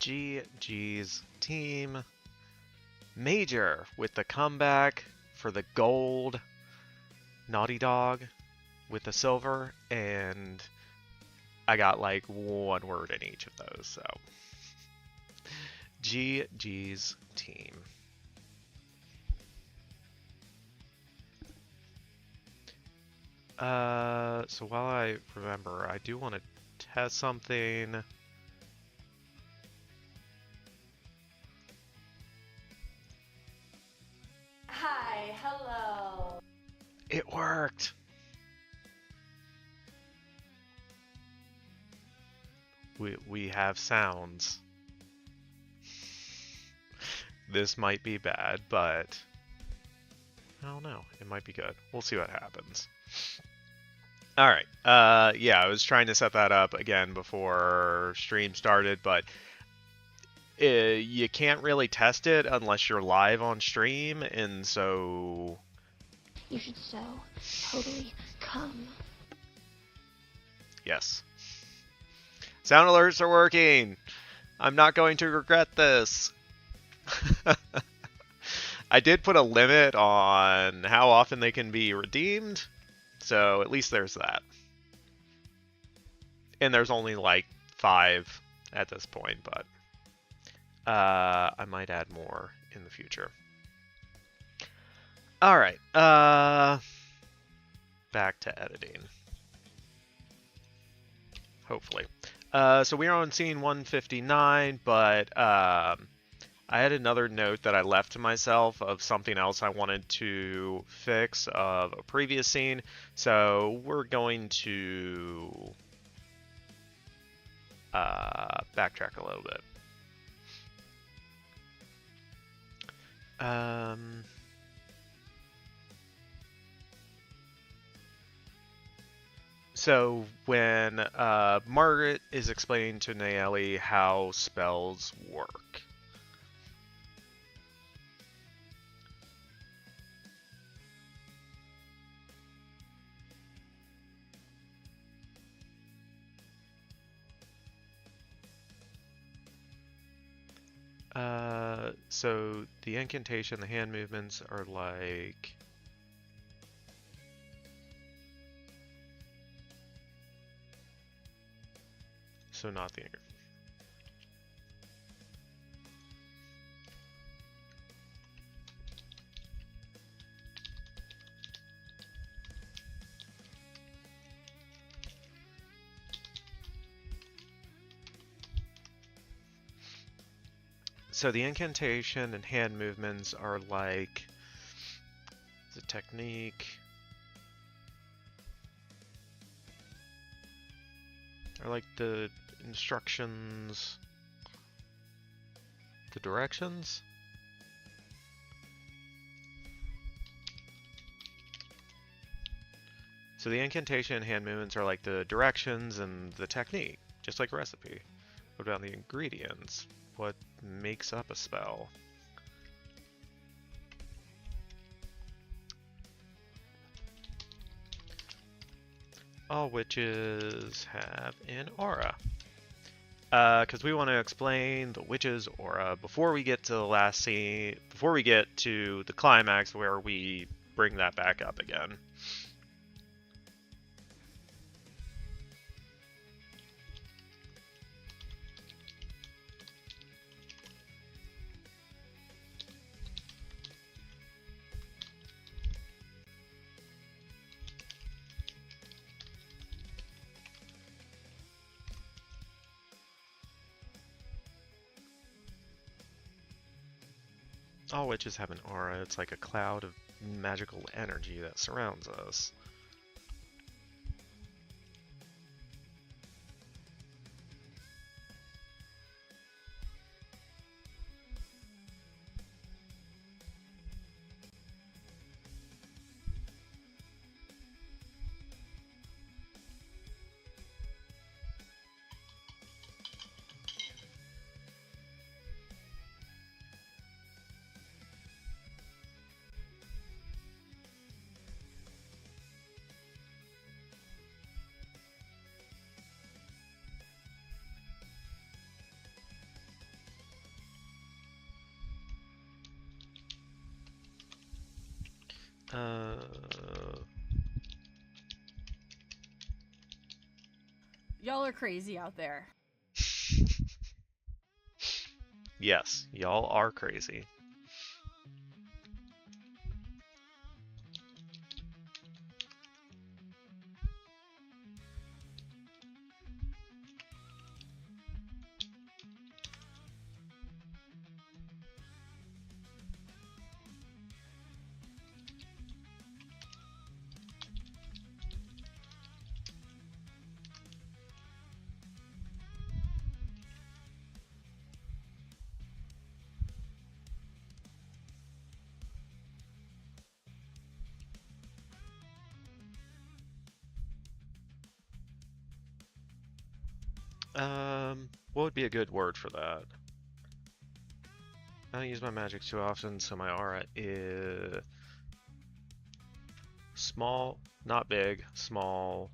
Speaker 3: GG's team. Major with the comeback for the gold. Naughty Dog with the silver. And I got like one word in each of those. So GG's team. So while I remember, I do want to test something.
Speaker 1: Hi, hello.
Speaker 3: It worked. We have sounds. This might be bad, but I don't know. It might be good. We'll see what happens. All right. Yeah, I was trying to set that up again before stream started, but you can't really test it unless you're live on stream, and so
Speaker 4: You should so totally come.
Speaker 3: yes. Sound alerts are working. I'm not going to regret this. I did put a limit on how often they can be redeemed, so at least there's that. And there's only like 5 at this point, but I might add more in the future. All right, back to editing. Hopefully. So we are on scene 159, but I had another note that I left to myself of something else I wanted to fix of a previous scene. So we're going to backtrack a little bit. So when Margaret is explaining to Nayeli how spells work. So the incantation, the hand movements are like... So not the... So the incantation and hand movements are like the technique, are like the instructions, the directions. So the incantation and hand movements are like the directions and the technique, just like a recipe. What about the ingredients? What makes up a spell? All witches have an aura. Because we want to explain the witch's aura before we get to the last scene, before we get to the climax where we bring that back up again. All witches have an aura. It's like a cloud of magical energy that surrounds us. Uh,
Speaker 2: Y'all are crazy out there.
Speaker 3: yes, y'all are crazy. What would be a good word for that? I don't use my magic too often, so my aura is small, not big, small.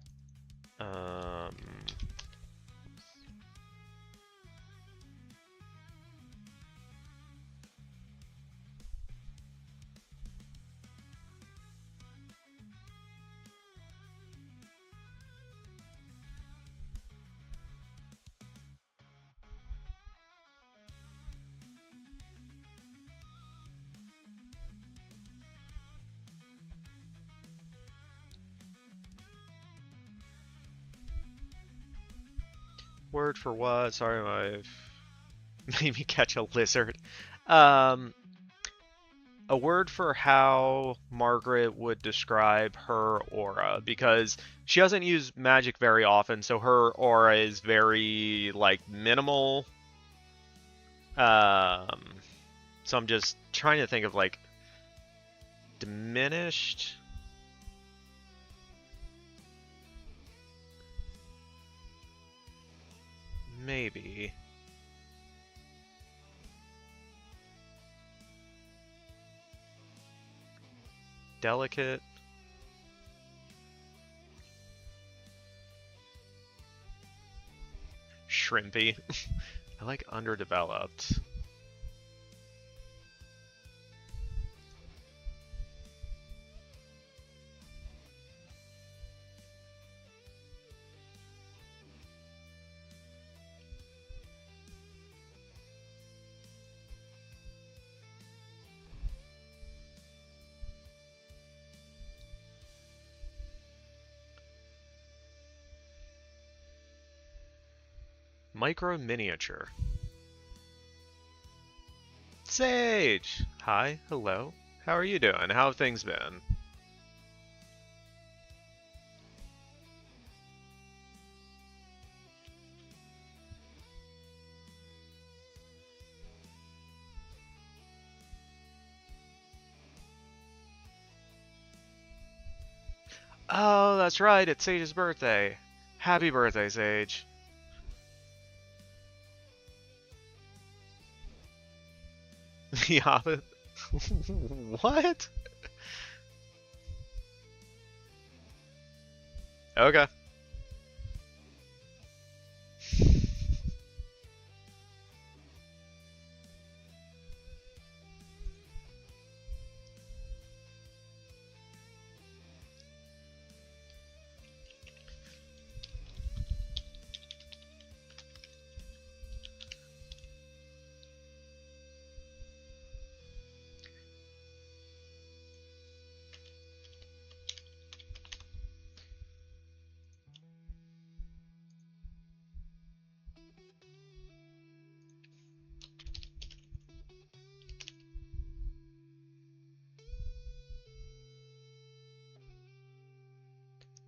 Speaker 3: Word for what? Sorry, I've made me catch a lizard. A word for how Margaret would describe her aura, because she doesn't use magic very often, so her aura is very, like, minimal. So I'm just trying to think of, like, diminished. Maybe. Delicate. Shrimpy. I like underdeveloped. Micro miniature. Sage! Hi, hello. How are you doing? How have things been? Oh, that's right, it's Sage's birthday. Happy birthday, Sage. The Hobbit? What? Okay.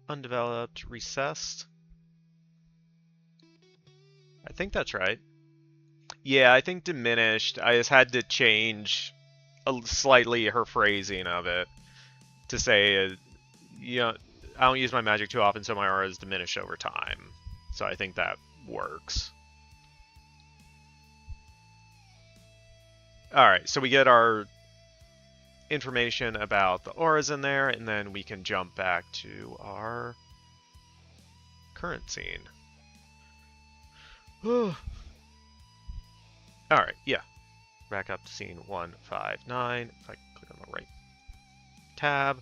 Speaker 3: Undeveloped, recessed. I think that's right. Yeah, I think diminished. I just had to change slightly her phrasing of it to say, you know, I don't use my magic too often, so my aura is diminished over time. So I think that works. Alright, so we get our information about the auras in there, and then we can jump back to our current scene. Alright, yeah. Back up to scene 159. If I click on the right Tab.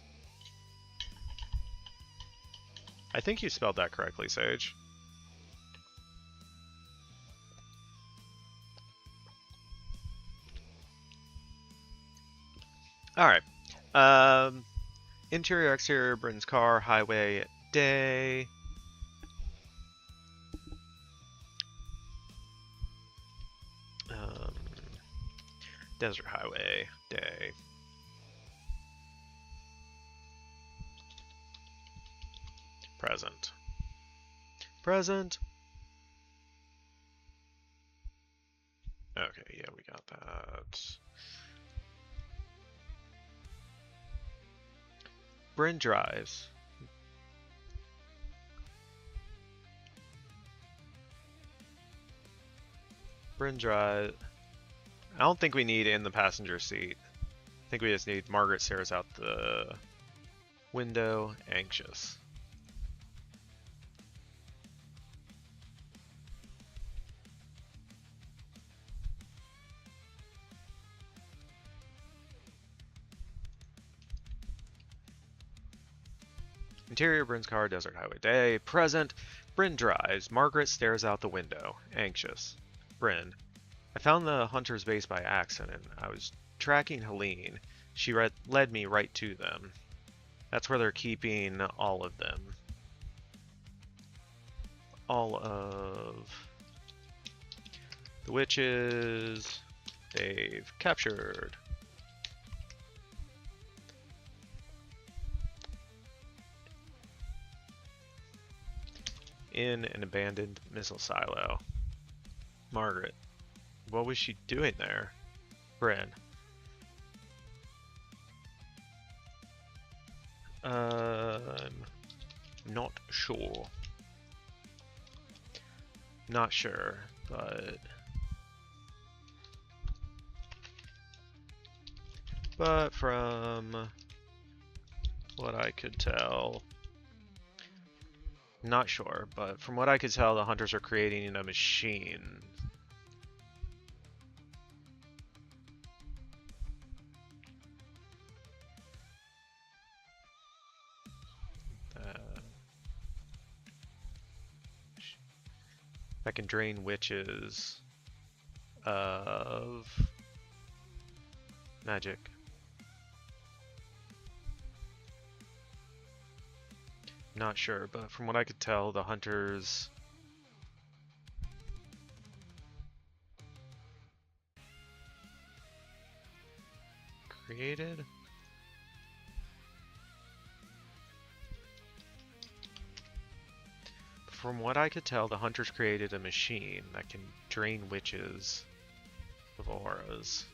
Speaker 3: I think you spelled that correctly, Sage. Alright. Interior, exterior, Bryn's car, highway, day. Desert highway, day. Present. Present. Okay, yeah, we got that. Bryn drives. Bryn drive. I don't think we need in the passenger seat. I think we just need Margaret stares out the window, anxious. Interior, Bryn's car, desert highway, day. Present, Bryn drives. Margaret stares out the window, anxious. Bryn. I found the hunter's base by accident. I was tracking Hélène. She led me right to them. That's where they're keeping all of them. All of the witches they've captured. In an abandoned missile silo. Margaret. What was she doing there? Bryn. I'm not sure. Not sure, but from what I could tell, not sure, but from what I could tell, the hunters are creating a machine. That can drain witches of magic. Not sure, but from what I could tell, the hunters created a machine that can drain witches of auras.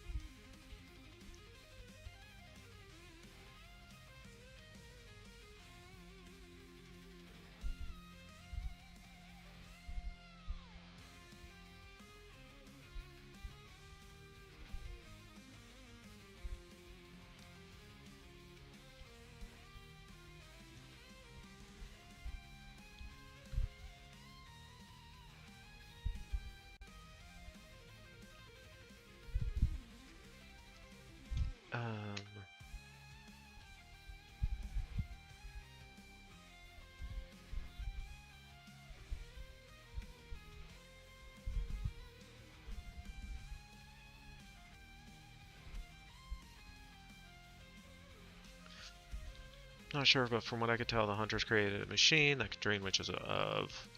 Speaker 3: Not sure, but from what I could tell, the hunters created a machine that could drain witches of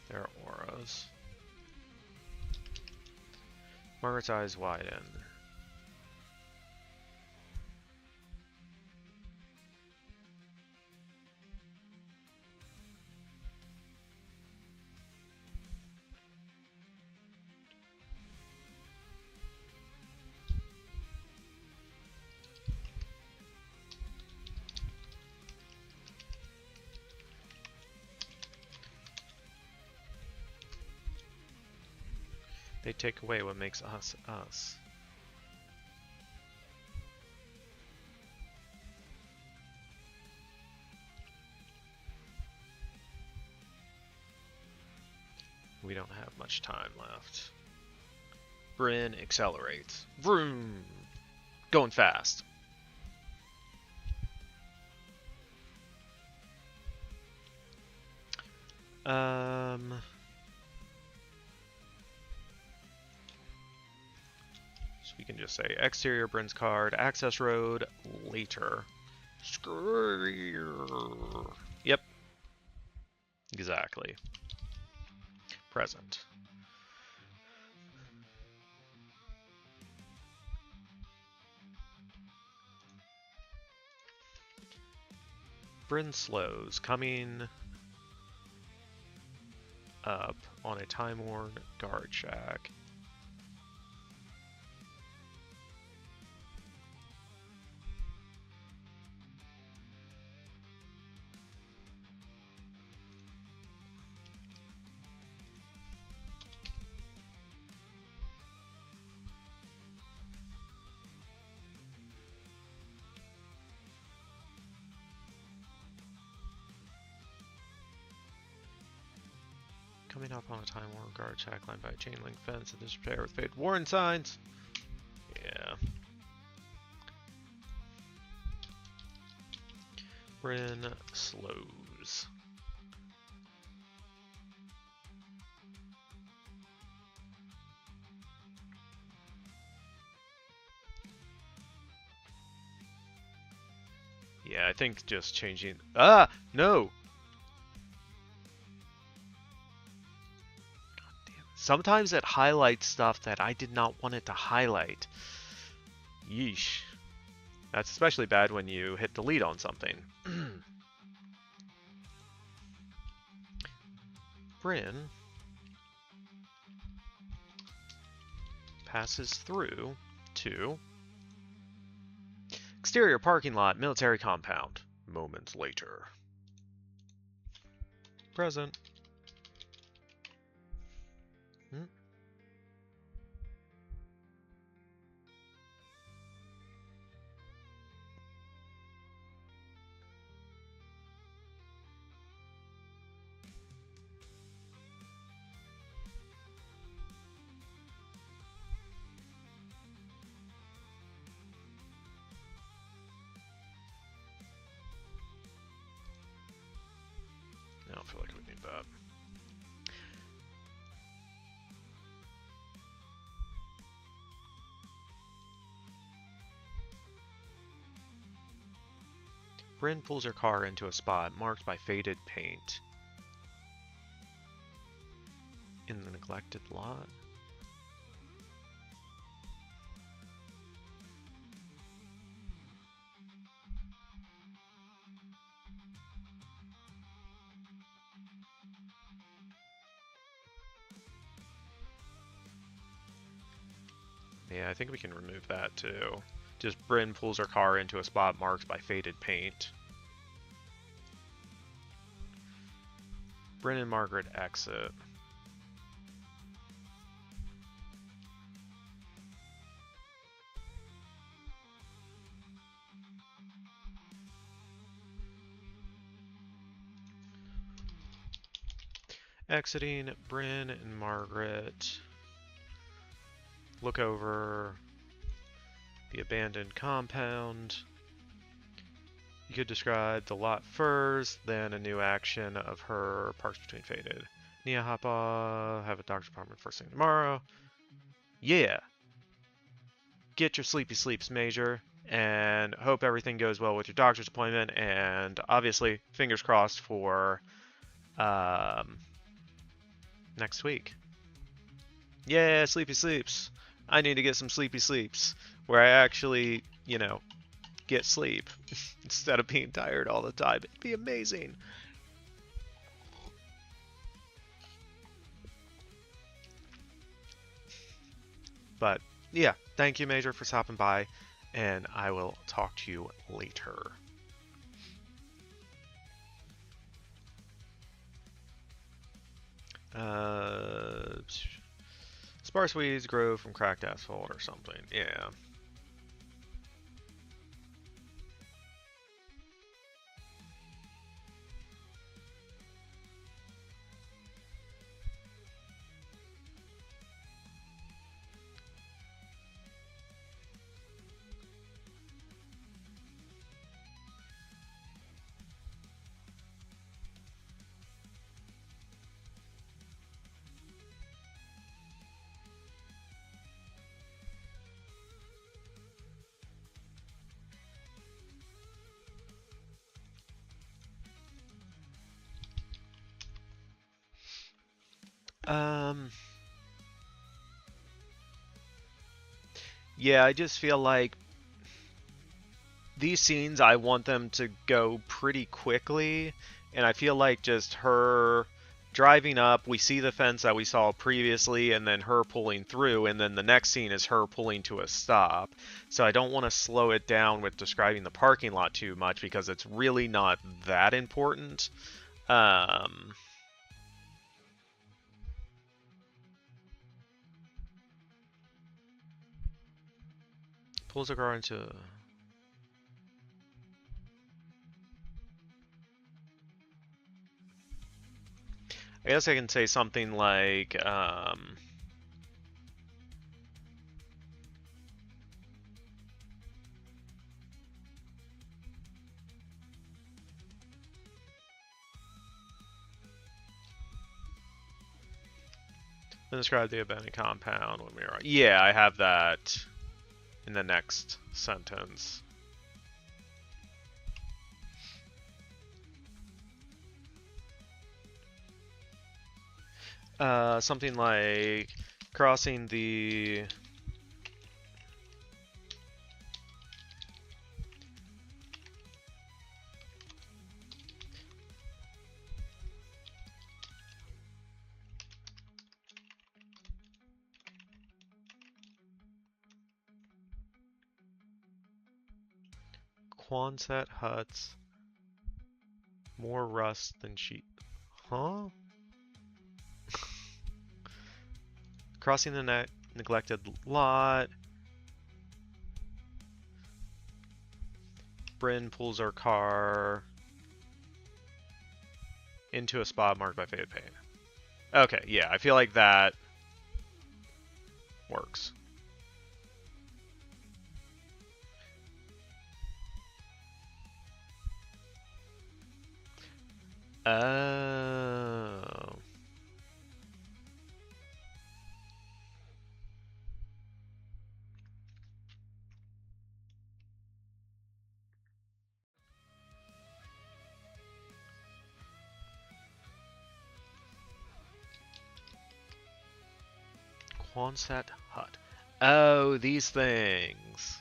Speaker 3: their auras. Margaret's eyes widen. They take away what makes us us. We don't have much time left. Bryn accelerates. Vroom! Going fast. So we can just say exterior Bryn's card, access road later. Yep. Exactly. Present. Bryn slows, coming up on a time-worn guard shack. Coming up on a time-worn guard shack lined by a chain-link fence and disrepair with faded warning signs. Yeah. Bryn slows. Yeah, I think just changing... Ah! No! Sometimes it highlights stuff that I did not want it to highlight. Yeesh. That's especially bad when you hit delete on something. Bryn passes through to exterior parking lot, military compound. Moments later. Present. I don't feel like we need that. Bryn pulls her car into a spot marked by faded paint. In the neglected lot? Yeah, I think we can remove that too. Just Bryn pulls her car into a spot marked by faded paint. Bryn and Margaret exit. Exiting, Bryn and Margaret look over the abandoned compound. You could describe the lot first, then a new action of her parks between faded. Nia Hapa, have a doctor's appointment first thing tomorrow. Yeah. Get your sleepy sleeps, Major, and hope everything goes well with your doctor's appointment, and obviously, fingers crossed for next week. Yeah, sleepy sleeps. I need to get some sleepy sleeps where I actually, you know, get sleep instead of being tired all the time. It'd be amazing. But yeah, thank you, Major, for stopping by, and I will talk to you later. Sparse weeds grow from cracked asphalt or something. Yeah. Yeah, I just feel like these scenes, I want them to go pretty quickly, and I feel like just her driving up, we see the fence that we saw previously, and then her pulling through, and then the next scene is her pulling to a stop. So I don't want to slow it down with describing the parking lot too much, because it's really not that important. Pulls a car into... I guess I can say something like, describe the abandoned compound when we were... Yeah, I have that in the next sentence. Something like crossing the... Quonset huts. More rust than sheep. Huh? Crossing the neglected lot. Bryn pulls her car into a spot marked by faded paint. Okay, yeah, I feel like that works. Oh. Quonset hut. Oh, these things.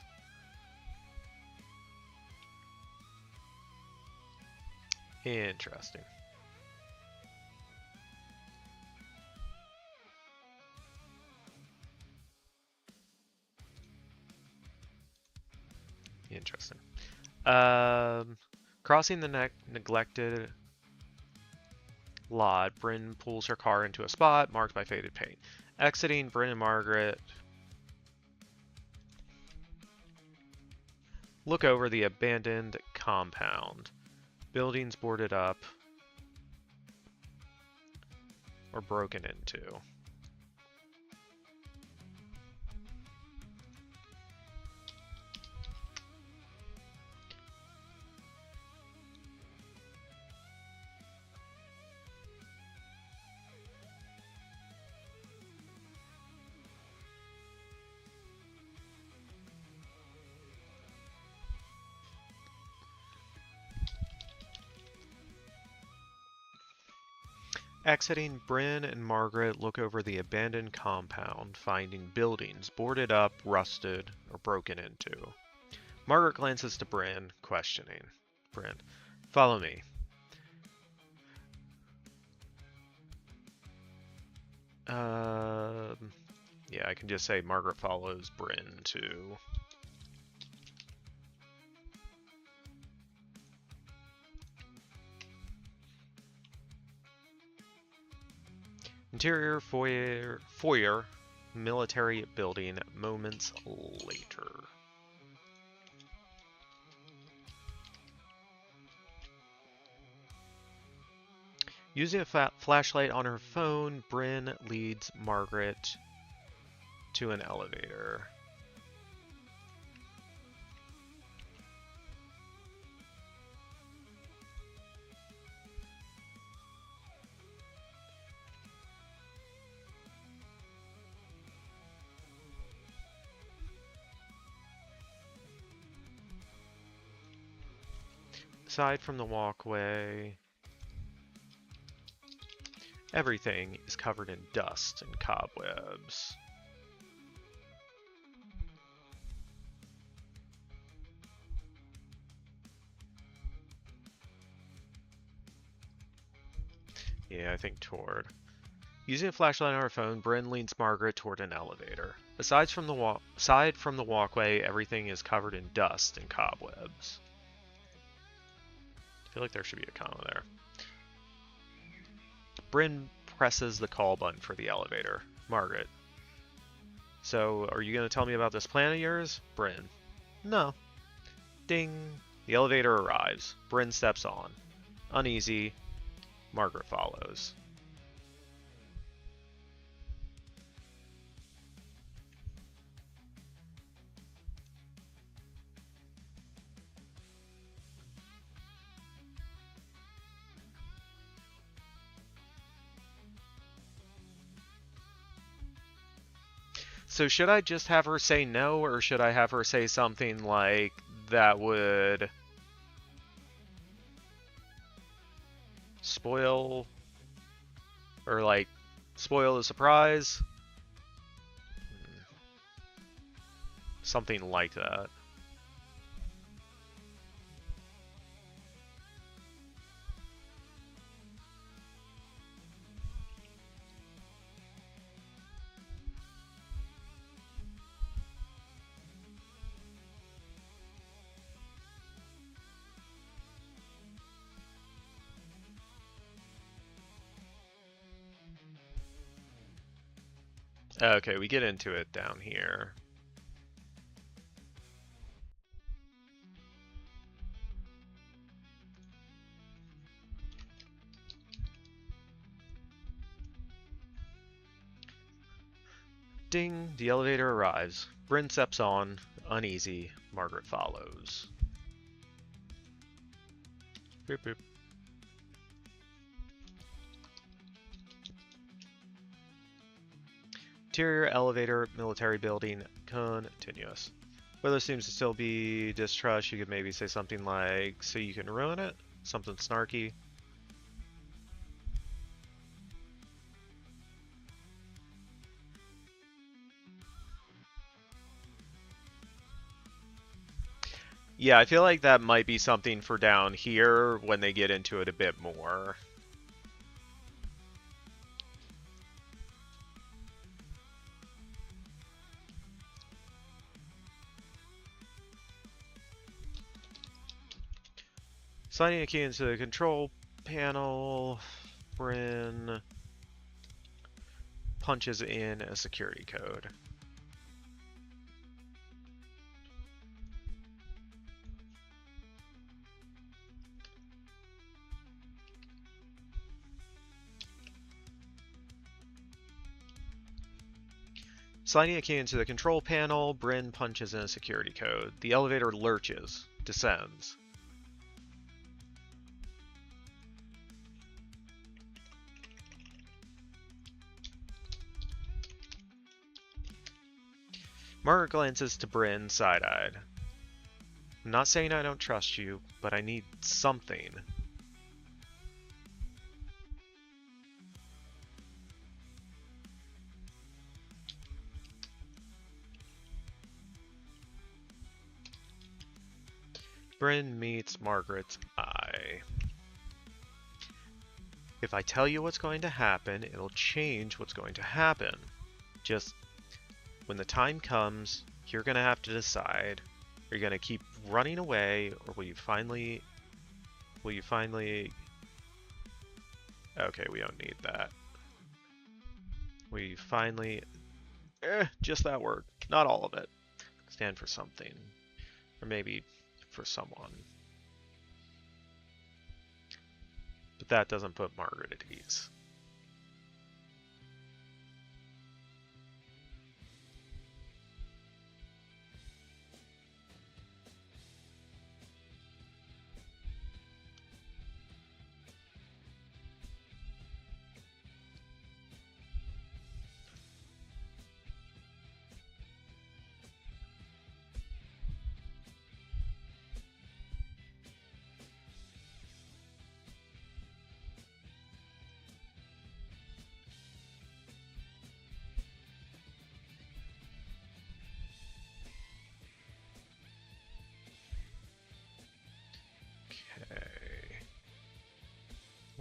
Speaker 3: Interesting. Interesting. Crossing the neglected lot, Bryn pulls her car into a spot marked by faded paint. Exiting, Bryn and Margaret look over the abandoned compound. Buildings boarded up or broken into. Exiting, Bryn and Margaret look over the abandoned compound, finding buildings boarded up, rusted, or broken into. Margaret glances to Bryn, questioning. Bryn, follow me. Yeah, I can just say Margaret follows Bryn too. Interior foyer, military building, moments later. Using a flashlight on her phone, Bryn leads Margaret to an elevator. Aside from the walkway, Everything is covered in dust and cobwebs. Yeah, I think toward. Using a flashlight on her phone, Bryn leads Margaret toward an elevator. Aside from the walkway, everything is covered in dust and cobwebs. I feel like there should be a comma there. Bryn presses the call button for the elevator. Margaret. So, are you going to tell me about this plan of yours? Bryn. No. Ding. The elevator arrives. Bryn steps on. Uneasy. Margaret follows. So should I just have her say no, or should I have her say something like that would spoil, or like spoil the surprise? Something like that. Okay, we get into it down here. Ding, the elevator arrives. Bryn steps on, uneasy. Margaret follows. Boop, boop. Interior elevator, military building, continuous. Where there seems to still be distrust, you could maybe say something like, so you can ruin it? Something snarky. Yeah, I feel like that might be something for down here when they get into it a bit more. Sliding a key into the control panel, Bryn punches in a security code. Sliding a key into the control panel, Bryn punches in a security code. The elevator lurches, descends. Margaret glances to Bryn, side-eyed. I'm not saying I don't trust you, but I need something. Bryn meets Margaret's eye. If I tell you what's going to happen, it'll change what's going to happen. Just when the time comes, you're going to have to decide. Are you going to keep running away, or will you finally... Okay, we don't need that. Will you finally... just that word. Not all of it. Stand for something. Or maybe for someone. But that doesn't put Margaret at ease.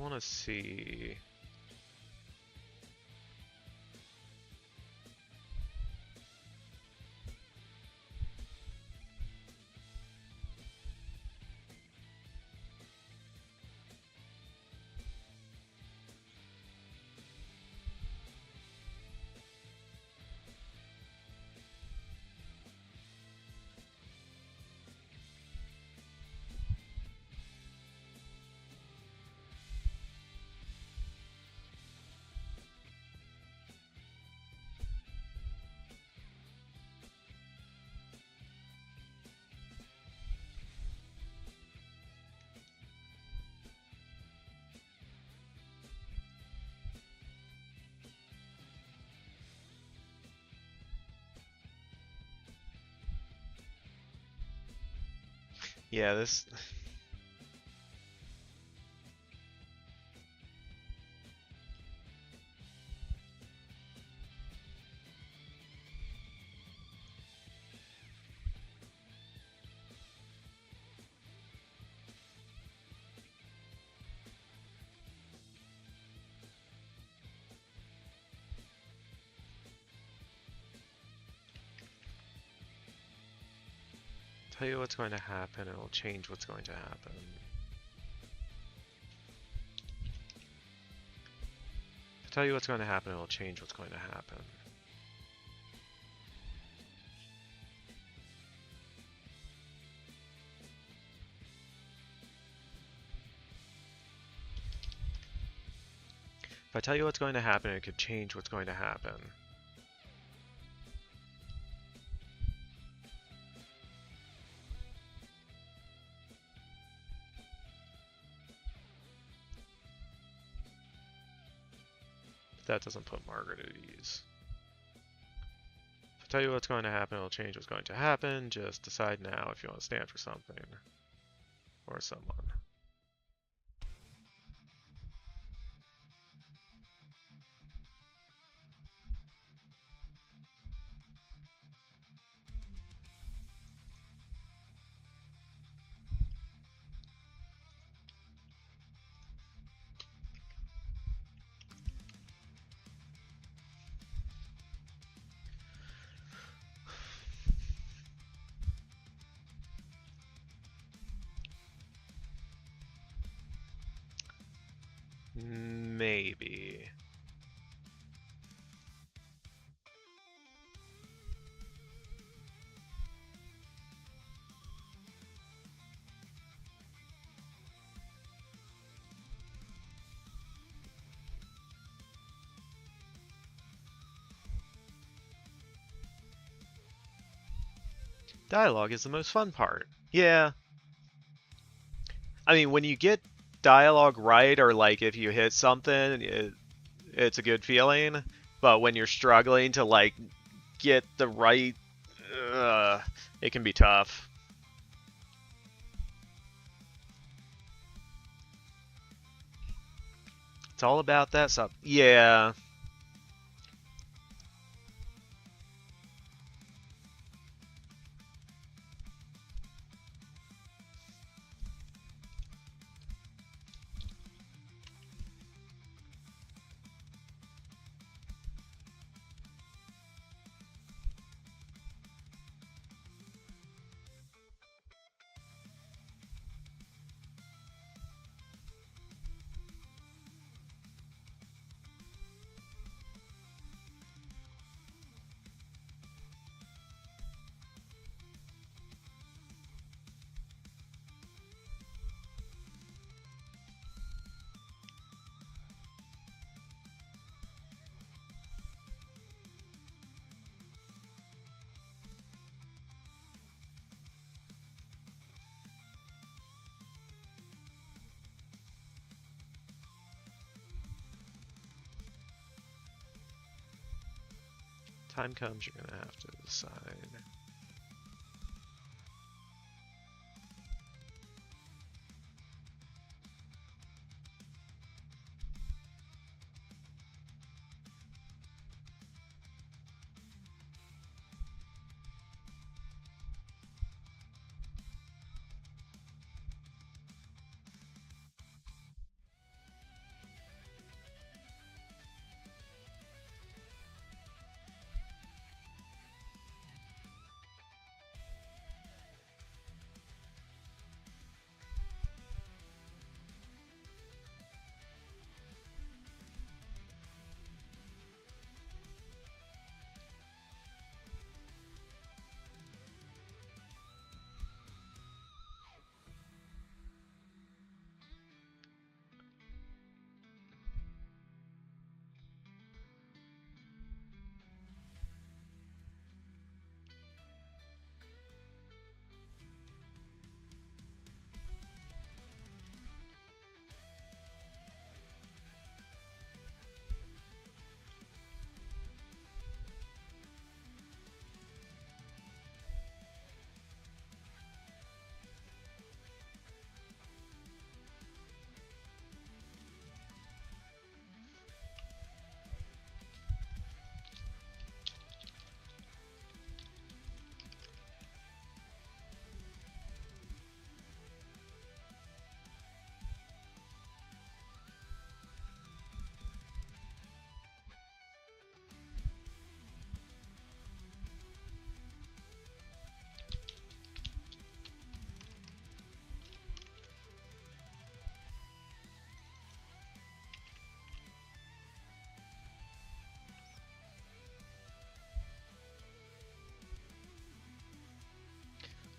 Speaker 3: want to see. Yeah, this. Tell you what's going to happen, it'll change what's going to happen. Tell you what's going to happen, it'll change what's going to happen. If I tell you what's going to happen, it could change what's going to happen. That doesn't put Margaret at ease. If I tell you what's going to happen, it'll change what's going to happen. Just decide now if you want to stand for something or someone. Maybe. Dialogue is the most fun part. Yeah. I mean, when you get dialogue right, or like if you hit something, it's a good feeling. But when you're struggling to like get the right, it can be tough. It's all about that stuff. Yeah. Time comes, you're gonna have to decide.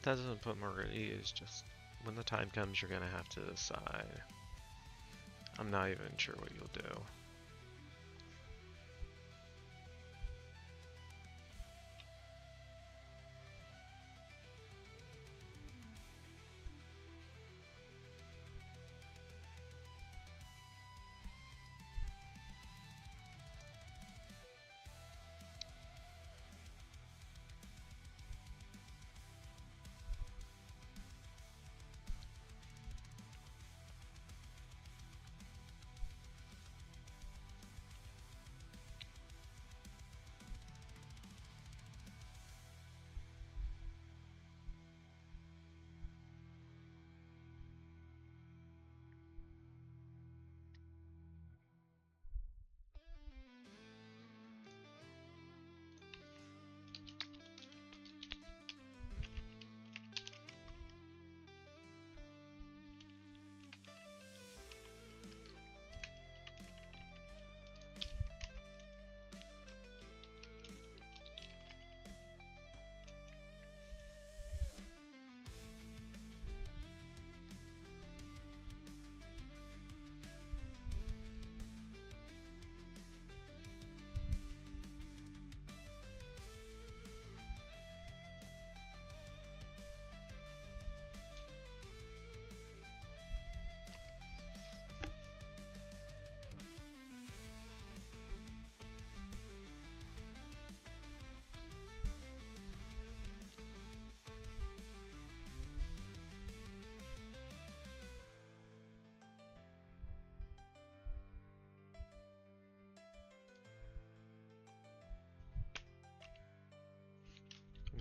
Speaker 3: That doesn't put Margaret at ease, just when the time comes you're gonna have to decide. I'm not even sure what you'll do.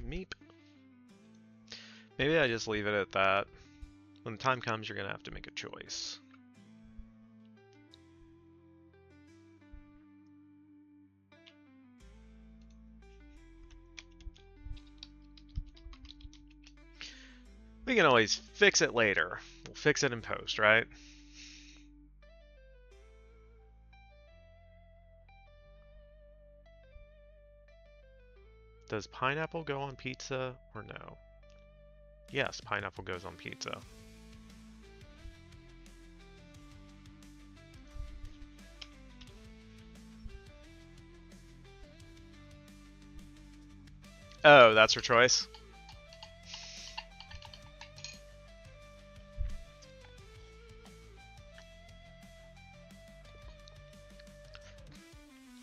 Speaker 3: Meep. Maybe I just leave it at that. When the time comes, you're gonna have to make a choice. We can always fix it later. We'll fix it in post, right? Does pineapple go on pizza or no? Yes, pineapple goes on pizza. Oh, that's her choice?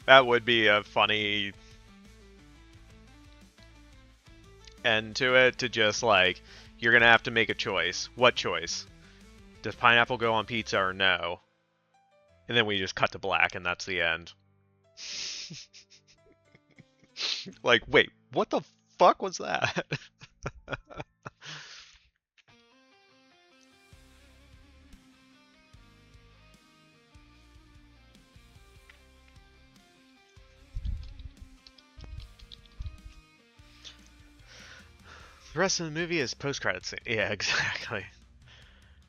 Speaker 3: That would be a funny end to it, to just like, you're gonna have to make a choice. What choice? Does pineapple go on pizza or no? And then we just cut to black and that's the end. Like, wait, what the fuck was that? The rest of the movie is post-credits scene. Yeah, exactly.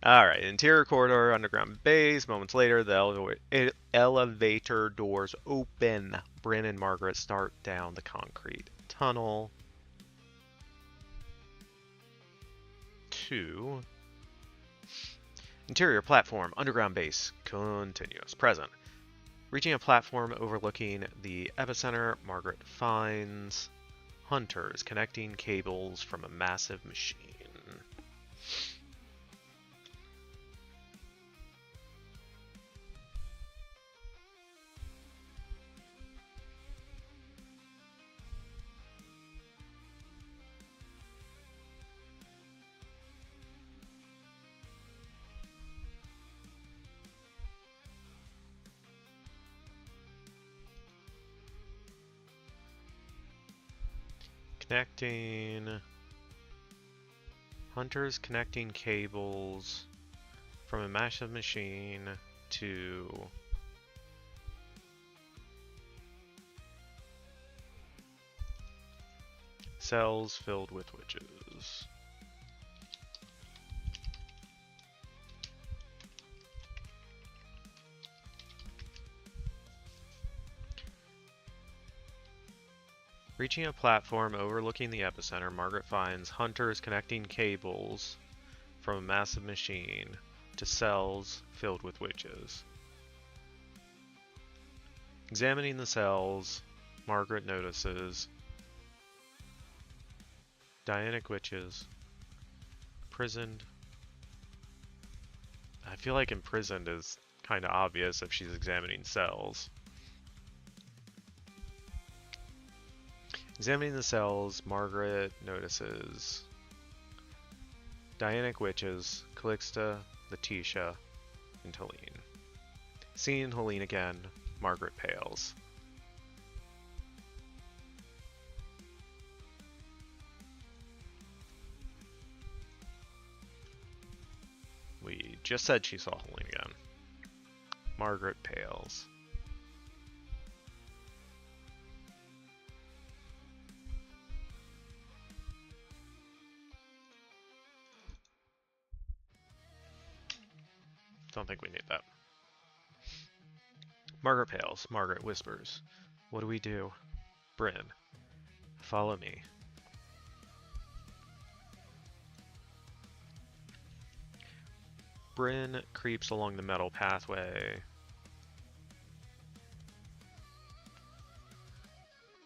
Speaker 3: Alright, interior corridor, underground base. Moments later, the elevator doors open. Bryn and Margaret start down the concrete tunnel to interior platform, underground base, continuous, present. Reaching a platform overlooking the epicenter, Margaret finds hunters connecting cables from a massive machine. Hunters connecting cables from a massive machine to cells filled with witches. Reaching a platform overlooking the epicenter, Margaret finds hunters connecting cables from a massive machine to cells filled with witches. Examining the cells, Margaret notices Dianic witches, imprisoned. I feel like imprisoned is kind of obvious if she's examining cells. Examining the cells, Margaret notices Dianic witches, Calixta, Letitia, and Hélène. Seeing Hélène again, Margaret pales. We just said she saw Hélène again. Margaret pales. Don't think we need that. Margaret pales. Margaret whispers, "What do we do?" Bryn, "Follow me." Bryn creeps along the metal pathway.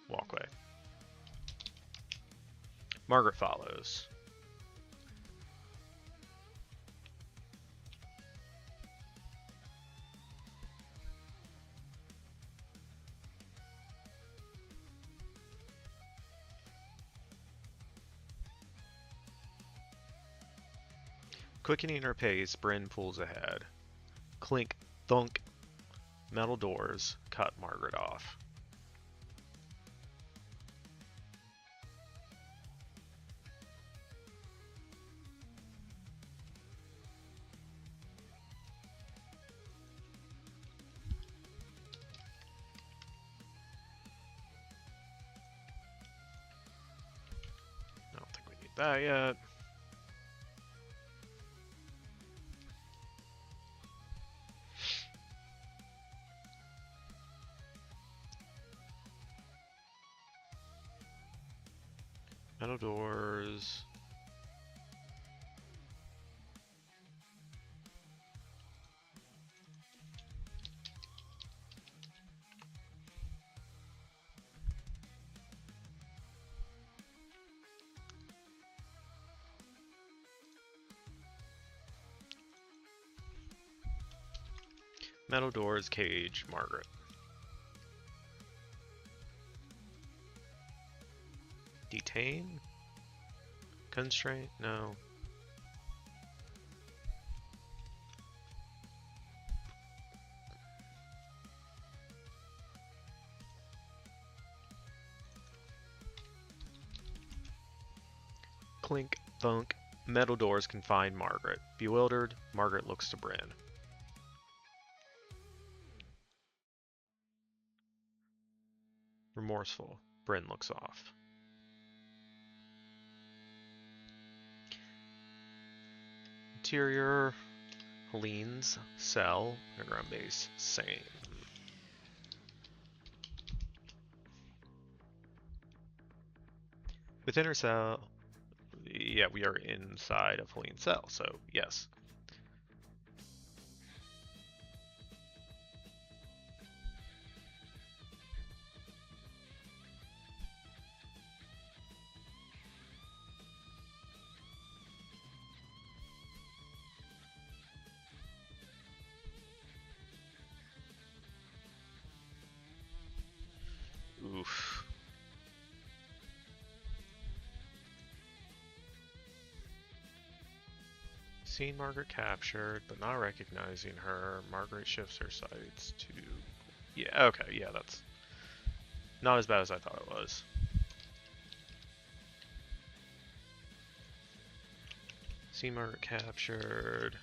Speaker 3: Walkway. Margaret follows. Quickening her pace, Bryn pulls ahead. Clink, thunk. Metal doors cut Margaret off. I don't think we need that yet. Metal doors. Metal doors cage Margaret. Detain? Constraint? No. Clink, thunk. Metal doors confine Margaret. Bewildered, Margaret looks to Bryn. Remorseful, Bryn looks off. Interior, Helene's cell, underground base, same. Within her cell, yeah, we are inside of Helene's cell, so yes. Oof. Seeing Margaret captured, but not recognizing her, Margaret shifts her sights to... Yeah, okay, yeah, that's not as bad as I thought it was. See Margaret captured,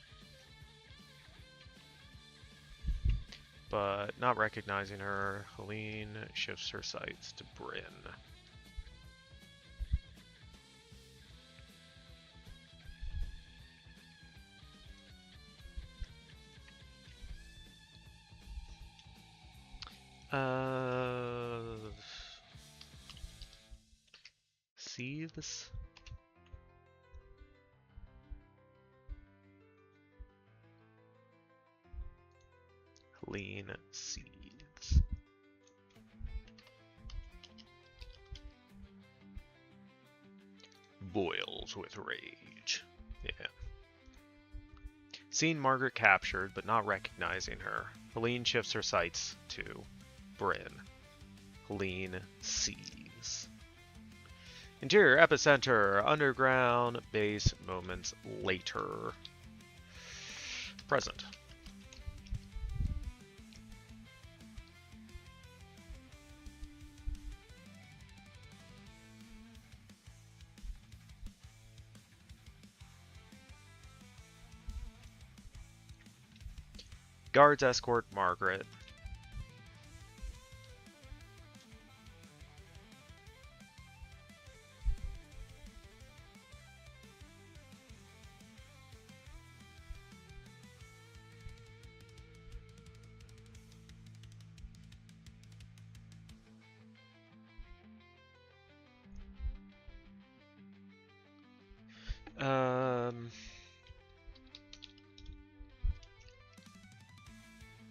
Speaker 3: but not recognizing her, Hélène shifts her sights to Bryn. Seethes. Helene Seethes. Boils with rage. Yeah. Seeing Margaret captured, but not recognizing her, Helene shifts her sights to Bryn. Helene sees. Interior epicenter, underground base moments later. Present. Guards escort Margaret.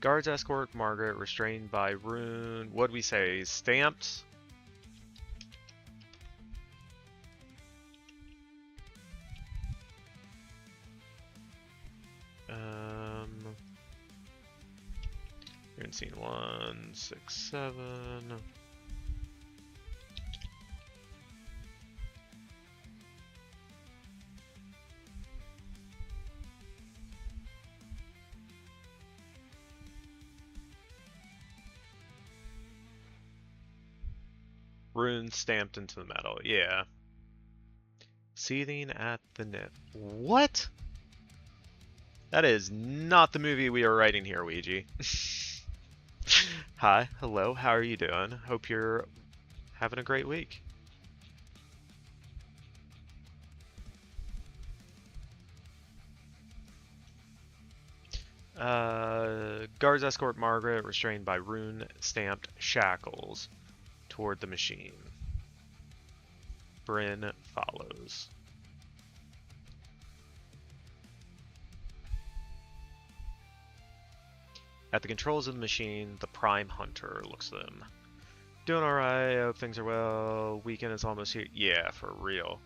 Speaker 3: Guards escort Margaret, restrained by rune. What'd we say? Stamped? Rune scene 1, 6, 7. Runes stamped into the metal, yeah. Seething at the nip. What? That is not the movie we are writing here, Ouija. Hi, hello, how are you doing? Hope you're having a great week. Guards escort Margaret, restrained by rune-stamped shackles, toward the machine. Bryn follows. At the controls of the machine, the Prime Hunter looks at them. Doing alright, I hope things are well. Weekend is almost here. Yeah, for real.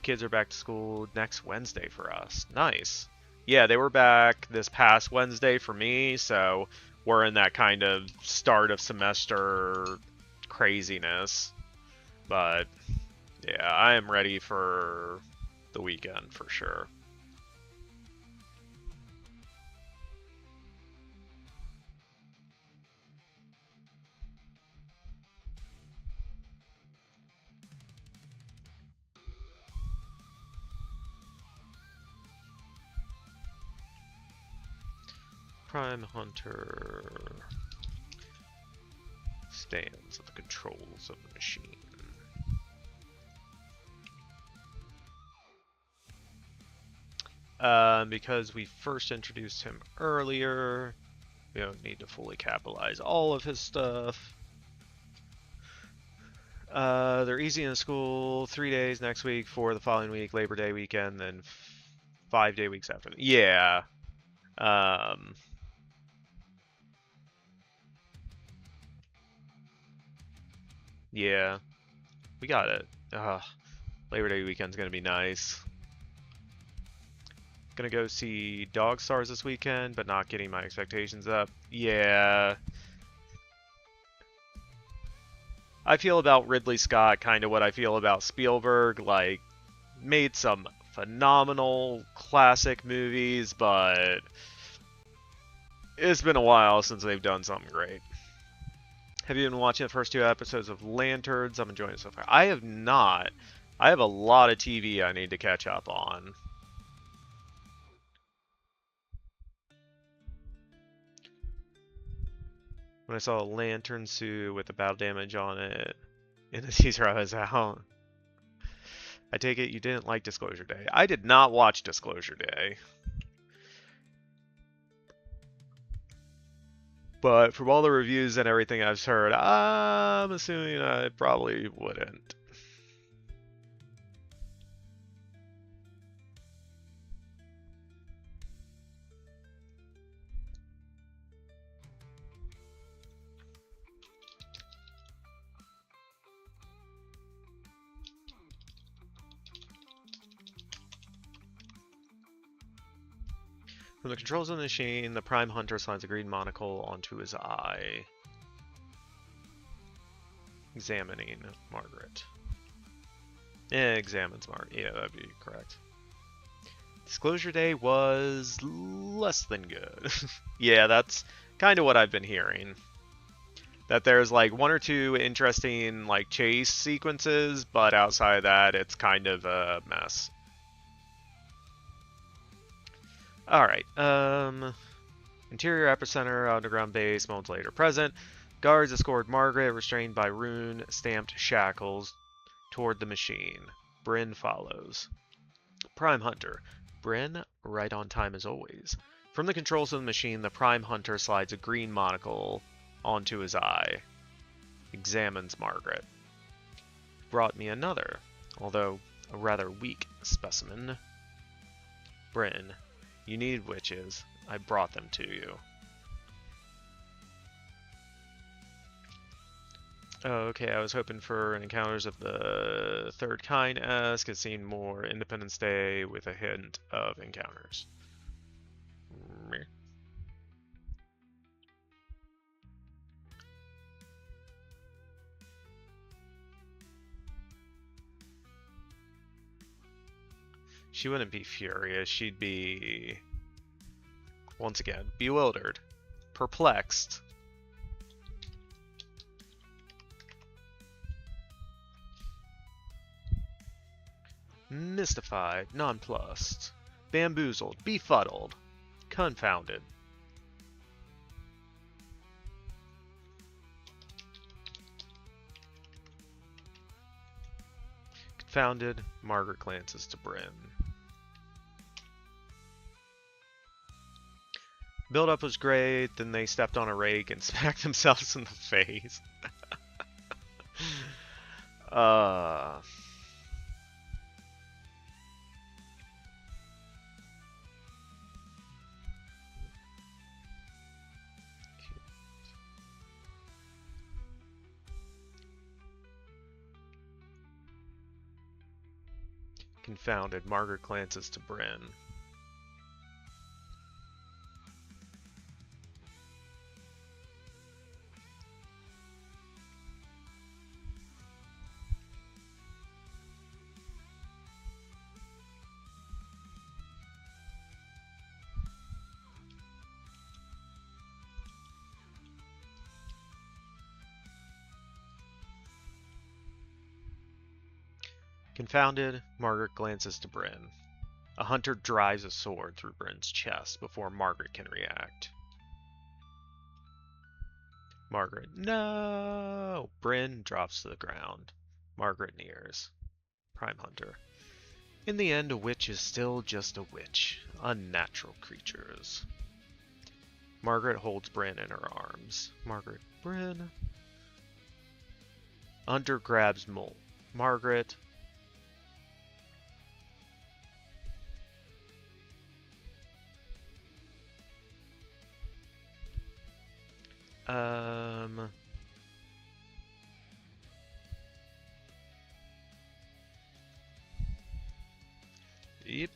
Speaker 3: Kids are back to school next Wednesday for us. Nice. Yeah, they were back this past Wednesday for me, so we're in that kind of start of semester craziness. But yeah, I am ready for the weekend for sure. Prime Hunter stands at the controls of the machine. Because we first introduced him earlier, we don't need to fully capitalize all of his stuff. They're easy in school, 3 days next week, 4 the following week, Labor Day weekend, then 5-day weeks after that. Yeah. Yeah. We got it. Labor Day weekend's gonna be nice. Gonna go see Dog Stars this weekend, but not getting my expectations up. Yeah. I feel about Ridley Scott kind of what I feel about Spielberg. Like, made some phenomenal classic movies, but it's been a while since they've done something great. Have you been watching the first 2 episodes of Lanterns? I'm enjoying it so far. I have not. I have a lot of TV I need to catch up on. When I saw a lantern suit with the battle damage on it in the teaser, I was out. I take it you didn't like Disclosure Day. I did not watch Disclosure Day. But from all the reviews and everything I've heard, I'm assuming I probably wouldn't. From the controls of the machine, the Prime Hunter slides a green monocle onto his eye. Examining Margaret. Examines Margaret. Yeah, that'd be correct. Disclosure Day was less than good. Yeah, that's kind of what I've been hearing. That there's like one or two interesting like chase sequences, but outside of that, it's kind of a mess. Alright, Interior Epicenter, underground base, moments later present. Guards escort Margaret, restrained by rune-stamped shackles, toward the machine. Bryn follows. Prime Hunter. Bryn, right on time as always. From the controls of the machine, the Prime Hunter slides a green monocle onto his eye. Examines Margaret. Brought me another, although a rather weak specimen. Bryn. You need witches. I brought them to you. Oh, okay, I was hoping for encounters of the third kind-esque. It seemed more Independence Day with a hint of encounters. Meh. She wouldn't be furious. She'd be, once again, bewildered, perplexed. Mystified, nonplussed, bamboozled, befuddled, confounded. Confounded, Margaret glances to Bryn. Build-up was great, then they stepped on a rake and smacked themselves in the face. Confounded, Margaret glances to Bryn. Confounded, Margaret glances to Bryn. A hunter drives a sword through Bryn's chest before Margaret can react. Margaret, no! Bryn drops to the ground. Margaret nears. Prime Hunter. In the end, a witch is still just a witch. Unnatural creatures. Margaret holds Bryn in her arms. Margaret, Bryn. Hunter grabs Mole. Margaret. Yep.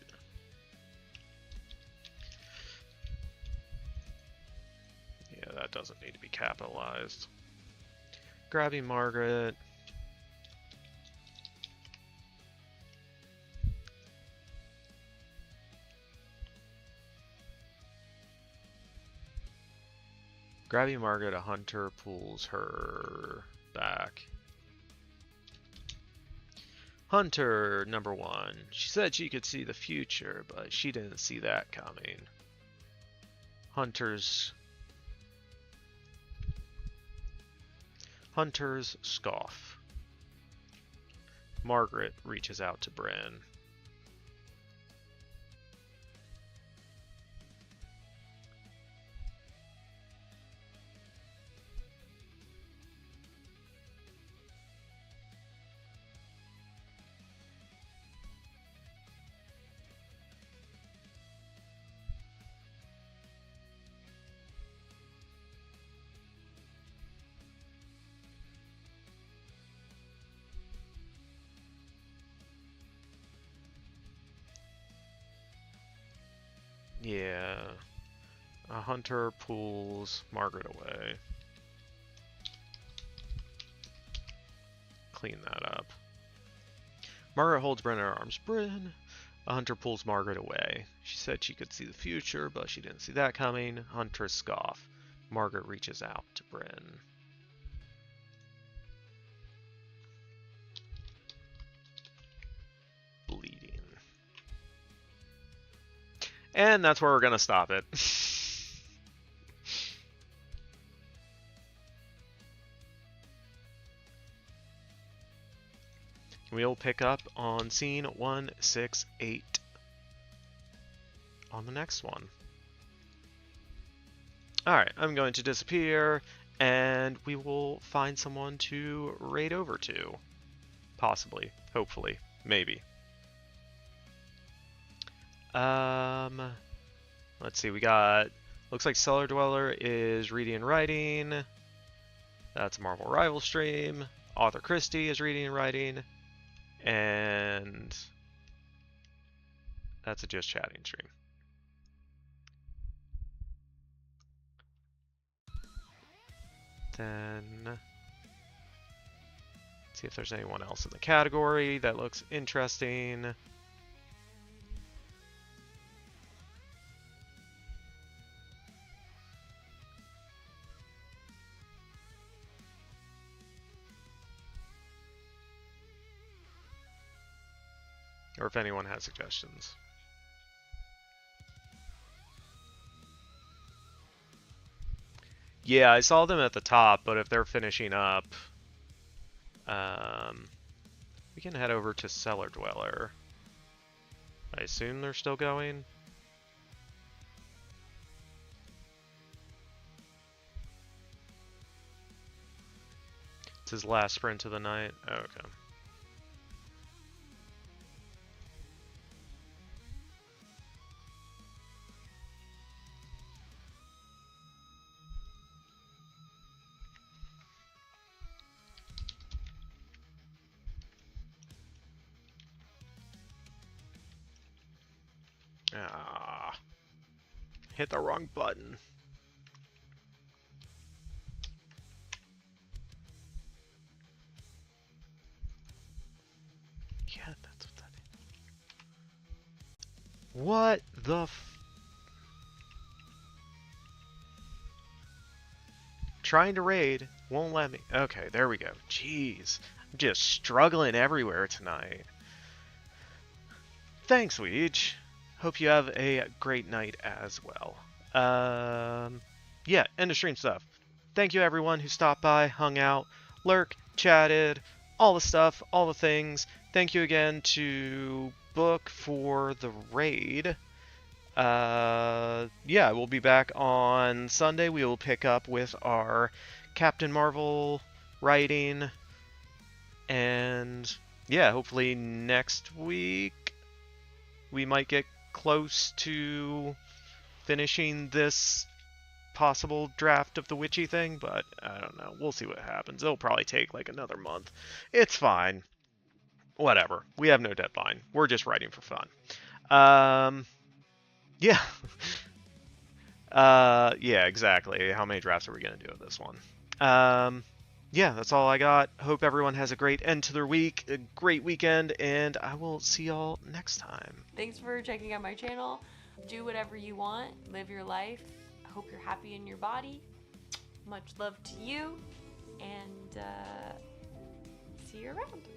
Speaker 3: Yeah, that doesn't need to be capitalized. Grabbing Margaret. Grabbing Margaret, a hunter pulls her back. Hunter number 1. She said she could see the future, but she didn't see that coming. Hunters scoff. Margaret reaches out to Bryn. Yeah. A hunter pulls Margaret away. Clean that up. Margaret holds Bryn in her arms. Bryn! A hunter pulls Margaret away. She said she could see the future, but she didn't see that coming. Hunters scoff. Margaret reaches out to Bryn. Bleeding. And that's where we're going to stop it. We'll pick up on scene 168 on the next one. Alright, I'm going to disappear, and we will find someone to raid over to. Possibly. Hopefully. Maybe. Let's see, we got... Looks like Cellar Dweller is reading and writing. That's a Marvel Rival stream. Author Christie is reading and writing. And that's a just chatting stream. Then see if there's anyone else in the category that looks interesting. Or if anyone has suggestions. Yeah, I saw them at the top, but if they're finishing up, we can head over to Cellar Dweller. I assume they're still going. It's his last sprint of the night. Oh, okay. Ah, hit the wrong button. Yeah, that's what that is. What the f... Trying to raid, won't let me. Okay, there we go. Jeez, I'm just struggling everywhere tonight. Thanks, Weege. Hope you have a great night as well. Yeah, end of stream stuff. Thank you everyone who stopped by, hung out, lurk, chatted, all the stuff, all the things. Thank you again to Book for the raid. Yeah, we'll be back on Sunday. We will pick up with our Captain Marvel writing. And yeah, hopefully next week we might get close to finishing this possible draft of the witchy thing, but I don't know. We'll see what happens. It'll probably take like another month. It's fine. Whatever. We have no deadline. We're just writing for fun. Yeah. Yeah, exactly. How many drafts are we going to do of this one? Yeah, that's all I got. Hope everyone has a great end to their week, a great weekend, and I will see y'all next time.
Speaker 1: Thanks for checking out my channel. Do whatever you want. Live your life. I hope you're happy in your body. Much love to you, and see you around.